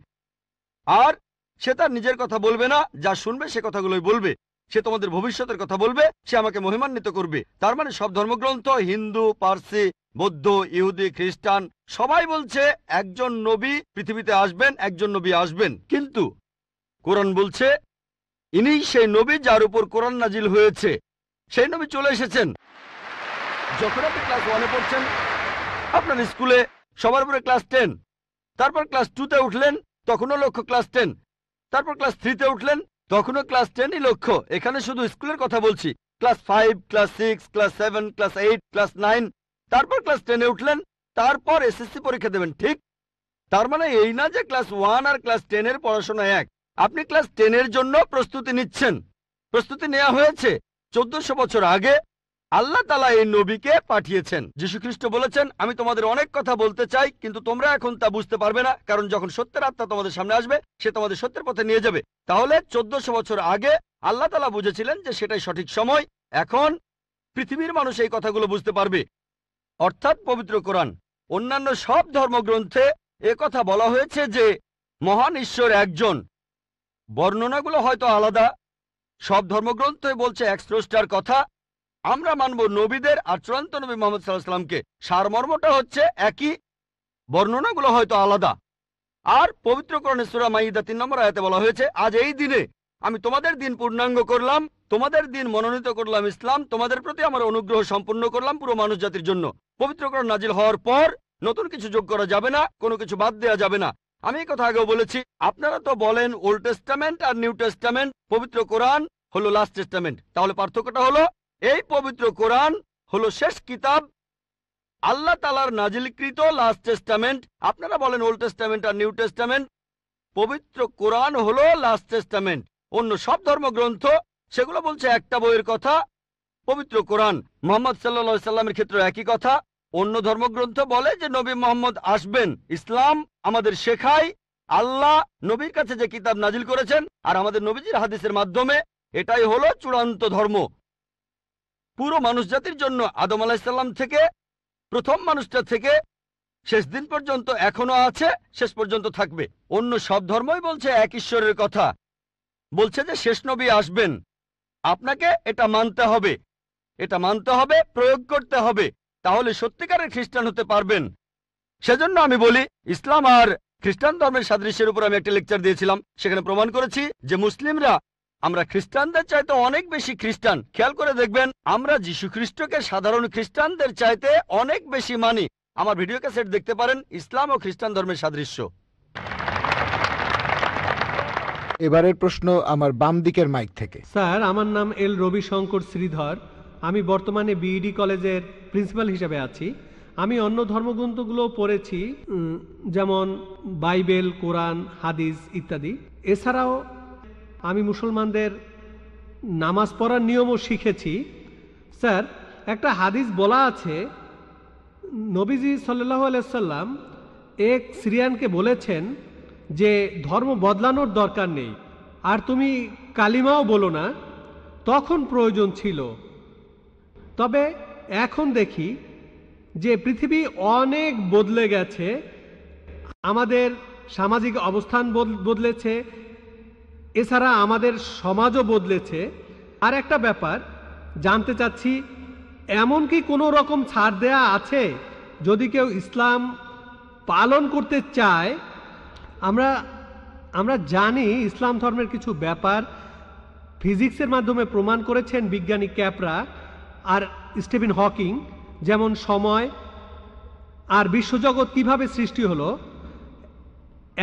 C: আর সে তার নিজের কথা বলবে না, যা শুনবে সে কথাগুলোই বলবে। সে তোমাদের ভবিষ্যতের কথা বলবে, সে আমাকে মহিমান্বিত করবে। তার মানে সব ধর্মগ্রন্থ, হিন্দু, পার্সি, বৌদ্ধ, ইহুদি, খ্রিস্টান সবাই বলছে একজন নবী পৃথিবীতে আসবেন, একজন নবী আসবেন। কিন্তু কোরআন বলছে ইনিই সেই নবী যার উপর কোরআন নাজিল হয়েছে। সেই নবী চলে এসেছেন। যখন আপনি ক্লাস 1-এ পড়ছেন, আপনার স্কুলে সবার উপরে ক্লাস 10, তারপর ক্লাস 2-তে উঠলেন, তখনও লক্ষ্য ক্লাস 10, তারপর ক্লাস 3-তে উঠলেন, তখনও ক্লাস 10ই লক্ষ্য। এখানে শুধু স্কুলের কথা বলছি। Class 5, class 6, class 7, class 8, class 9, তারপর ক্লাস 10-এ উঠলেন, তারপর এসএসসি পরীক্ষা দেবেন, ঠিক? তার মানে এই না যে ক্লাস 1 আর ক্লাস 10-এর পড়াশোনা এক। আপনি ক্লাস 10-এর জন্য প্রস্তুতি নিচ্ছেন। প্রস্তুতি নেওয়া হয়েছে 1400 বছর আগে। আল্লাহ তাআলা এই নবীকে পাঠিয়েছেন। যীশু খ্রিস্ট বলেছেন আমি তোমাদের অনেক কথা বলতে চাই, কিন্তু তোমরা এখন তা বুঝতে পারবে না, কারণ যখন সত্যের আত্মা তোমাদের সামনে আসবে সে তোমাদের সত্যের পথে নিয়ে যাবে। তাহলে 1400 বছর আগে আল্লাহ তাআলা বুঝেছিলেন যে সেটাই সঠিক সময়। এখন পৃথিবীর মানুষ এই কথাগুলো বুঝতে পারবে, অর্থাৎ পবিত্র কোরআন। অন্যান্য সব ধর্মগ্রন্থে কথা বলা হয়েছে যে মহান ঈশ্বর একজন। বর্ণনাগুলো হয়তো আলাদা। সব ধর্মগ্রন্থই বলছে এক স্রষ্টার কথা। আমরা মানব নবীদের আর চূড়ান্ত নবী মুহাম্মদ সাল্লাল্লাহু আলাইহি ওয়াসাল্লামকে। সারমর্মটা হচ্ছে একই, বর্ণনাগুলো হয়তো আলাদা। আর পবিত্র কোরআনে সূরা মাইদা 3 নম্বর আয়াতে বলা হয়েছে আজ এই দিনে আমি তোমাদের দিন পূর্ণাঙ্গ করলাম, তোমাদের দিন মনোনীত করলাম ইসলাম, তোমাদের প্রতি আমার অনুগ্রহ সম্পূর্ণ করলাম পুরো মানুষ জাতির জন্য। পবিত্রকরণ নাজিল হওয়ার পর নতুন কিছু যোগ করা যাবে না, কোনো কিছু বাদ দেওয়া যাবে না। আমি এই কথা আগেও বলেছি, আপনারা তো বলেন ওল্ড টেস্টামেন্ট আর নিউ টেস্টামেন্ট, পবিত্র কোরআন হলো লাস্ট টেস্টামেন্ট। তাহলে পার্থক্যটা হলো এই পবিত্র কোরআন হলো শেষ কিতাব, আল্লাহ তাআলার নাজিলকৃত লাস্ট টেস্টামেন্ট। আপনারা বলেন ওল্ড টেস্টামেন্ট আর নিউ টেস্টামেন্ট, পবিত্র কোরআন হলো লাস্ট টেস্টামেন্ট। অন্য সব ধর্মগ্রন্থ সেগুলো বলছে একটা বইয়ের কথা, পবিত্র কোরআন মুহাম্মদ সাল্লাল্লাহু আলাইহি সাল্লামের ক্ষেত্রে একই কথা। অন্য ধর্মগ্রন্থ বলে যে নবী মুহাম্মদ আসবেন। ইসলাম আমাদের শেখায় আল্লাহ নবীর কাছে যে কিতাব নাজিল করেছেন আর আমাদের নবীজির হাদিসের মাধ্যমে, এটাই হলো চূড়ান্ত ধর্ম পুরো মানুষ জাতির জন্য। আদম আলাইহিস সালাম থেকে প্রথম মানুষটা থেকে শেষ দিন পর্যন্ত এখনো আছে, শেষ পর্যন্ত থাকবে। অন্য সব ধর্মই বলছে এক ঈশ্বরের কথা, বলছে যে শেষ নবী আসবেন। আপনাকে এটা মানতে হবে, এটা মানতে হবে, প্রয়োগ করতে হবে, তাহলে সত্যিকারের খ্রিস্টান হতে পারবেন। সেজন্য আমি বলি ইসলাম আর খ্রিস্টান ধর্মের সাদৃশ্যের উপর আমি একটা লেকচার দিয়েছিলাম, সেখানে প্রমাণ করেছি যে মুসলিমরা আমরা খ্রিস্টানদের চাইতে অনেক বেশি খ্রিস্টান। খেয়াল করে দেখবেন আমরা যীশু খ্রিস্টকে সাধারণ খ্রিস্টানদের চাইতে অনেক বেশি মানি। আমার ভিডিও ক্যাসেট দেখতে পারেন, ইসলাম ও খ্রিস্টান ধর্মের সাদৃশ্য।
A: এবারের প্রশ্ন আমার বাম দিকের মাইক থেকে।
B: স্যার, আমার নাম এল রবিশঙ্কর শ্রীধর। আমি বর্তমানে বিইডি কলেজের প্রিন্সিপাল হিসেবে আছি। আমি অন্য ধর্মগ্রন্থগুলো পড়েছি, যেমন বাইবেল, কোরআন, হাদিস ইত্যাদি। এছাড়াও আমি মুসলমানদের নামাজ পড়ার নিয়মও শিখেছি। স্যার, একটা হাদিস বলা আছে, নবীজি সাল্লাল্লাহু আলাইহি সাল্লাম এক সিরিয়ানকে বলেছেন যে ধর্ম বদলানোর দরকার নেই, আর তুমি কালিমাও বলো না, তখন প্রয়োজন ছিল। তবে এখন দেখি যে পৃথিবী অনেক বদলে গেছে, আমাদের সামাজিক অবস্থান বদলেছে, এছাড়া আমাদের সমাজও বদলেছে। আর একটা ব্যাপার জানতে চাচ্ছি, এমন কি কোনো রকম ছাড় দেয়া আছে যদি কেউ ইসলাম পালন করতে চায়? আমরা জানি ইসলাম ধর্মের কিছু ব্যাপার ফিজিক্সের মাধ্যমে প্রমাণ করেছেন বিজ্ঞানী ক্যাপরা আর স্টিফেন হকিং, যেমন সময় আর বিশ্বজগৎ কিভাবে সৃষ্টি হলো।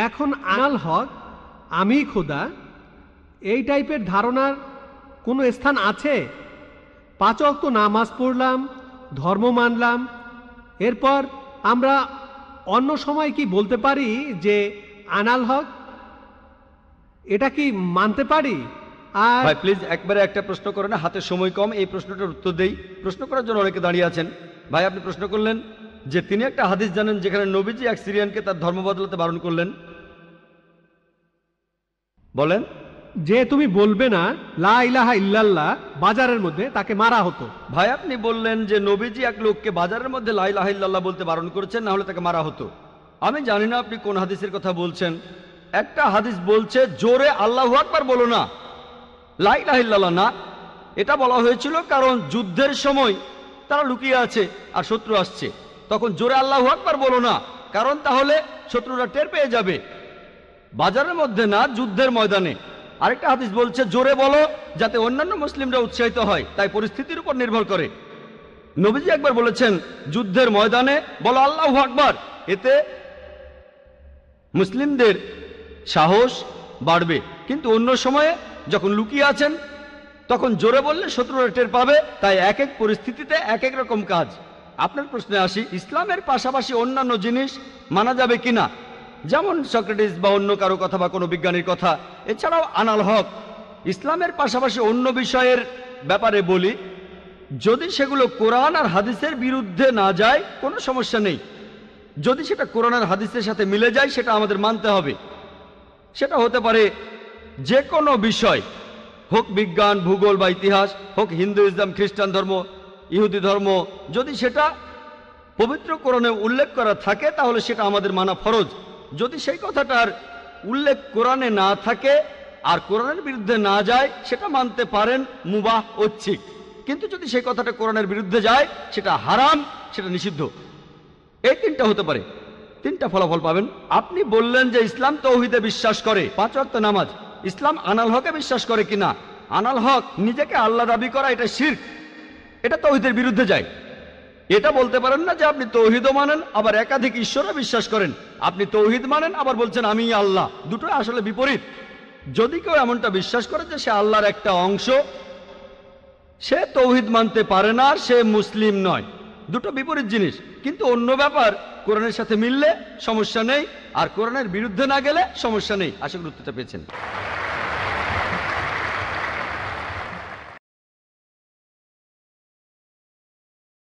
B: এখন আনাল হক, আমি খোদা, এই টাইপের ধারণার কোনো স্থান আছে? 5 ওয়াক্ত নামাজ পড়লাম, ধর্ম মানলাম, এরপর আমরা অন্য সময় কি বলতে পারি যে আনাল হক? এটা কি মানতে পারি? আর
C: ভাই প্লিজ একবারে একটা প্রশ্ন করেন, হাতে সময় কম, এই প্রশ্নটার উত্তর দেই। প্রশ্ন করার জন্য অনেকে দাঁড়িয়ে আছেন। ভাই আপনি প্রশ্ন করলেন যে তিনি একটা হাদিস জানেন যেখানে নবীজি এক সিরিয়ানকে তার ধর্ম বদলাতে বারণ করলেন। বলেন।
B: যে তুমি বলবে না লা ইলাহা ইল্লাল্লাহ, বাজারের মধ্যে তাকে মারা হতো।
C: ভাই আপনি বললেন যে নবীজি এক লোককে বাজারের মধ্যে লা ইলাহা ইল্লাল্লাহ বলতে বারণ করেছেন, না হলে তাকে মারা হতো। আমি জানি না আপনি কোন হাদিসের কথা বলছেন। একটা হাদিস বলছে জোরে আল্লাহু আকবার বলো না, লা ইলাহা ইল্লাল্লাহ না। এটা বলা হয়েছিল কারণ যুদ্ধের সময় তারা লুকিয়ে আছে আর শত্রু আসছে, তখন জোরে আল্লাহু আকবার বলো না, কারণ তাহলে শত্রুরা টের পেয়ে যাবে। বাজারের মধ্যে না, যুদ্ধের ময়দানে। আরেকটা হাদিস বলছে জোরে বলো যাতে অন্যান্য মুসলিমরা উৎসাহিত হয়, তাই পরিস্থিতির উপর নির্ভর করে। নবীজি একবার বলেছেন যুদ্ধের ময়দানে বলো আল্লাহু আকবার, এতে মুসলিমদের সাহস বাড়বে। কিন্তু অন্য সময়ে যখন লুকিয়ে আছেন তখন জোরে বললে শত্রুরা টের পাবে। তাই এক এক পরিস্থিতিতে এক এক রকম কাজ। আপনার প্রশ্নে আসি, ইসলামের পাশাপাশি অন্যান্য জিনিস মানা যাবে কিনা, যেমন সক্রেটিস বা অন্য কারো কথা বা কোনো বিজ্ঞানীর কথা। এছাড়াও আনাল হক, ইসলামের পাশাপাশি অন্য বিষয়ের ব্যাপারে বলি, যদি সেগুলো কোরআন আর হাদিসের বিরুদ্ধে না যায় কোনো সমস্যা নেই। যদি সেটা কোরআন আর হাদিসের সাথে মিলে যায় সেটা আমাদের মানতে হবে। সেটা হতে পারে যে কোনো বিষয়, হোক বিজ্ঞান, ভূগোল বা ইতিহাস, হোক হিন্দুইজম, খ্রিস্টান ধর্ম, ইহুদি ধর্ম। যদি সেটা পবিত্র কোরআনে উল্লেখ করা থাকে তাহলে সেটা আমাদের মানা ফরজ। যদি সেই কথাটার উল্লেখ কোরআনে না থাকে আর কোরআনের বিরুদ্ধে না যায় সেটা মানতে পারেন মুবাহ, ঐচ্ছিক। কিন্তু যদি সেই কথাটা কোরআনের বিরুদ্ধে যায় সেটা হারাম, সেটা নিষিদ্ধ। এই তিনটা হতে পারে, তিনটা ফলাফল পাবেন। আপনি বললেন যে ইসলাম তৌহিদে বিশ্বাস করে, 5 ওয়াক্ত নামাজ। ইসলাম আনাল হকে বিশ্বাস করে কিনা। আনাল হক নিজেকে আল্লাহ দাবি করা এটা শিরক, এটা তাওহীদের বিরুদ্ধে যায়। এটা বলতে পারেন না যে আপনি তৌহিদও মানেন আবার একাধিক ঈশ্বরও বিশ্বাস করেন। আপনি তৌহিদ মানেন আবার বলছেন আমি আল্লাহ, দুটো আসলে বিপরীত। যদি কেউ এমনটা বিশ্বাস করে যে সে আল্লাহর একটা অংশ, সে তৌহিদ মানতে পারে না, সে মুসলিম নয়। দুটো বিপরীত জিনিস। কিন্তু অন্য ব্যাপার কোরআনের সাথে মিললে সমস্যা নেই, আর কোরআনের বিরুদ্ধে না গেলে সমস্যা নেই। আশা করি উত্তরটা পেয়েছেন।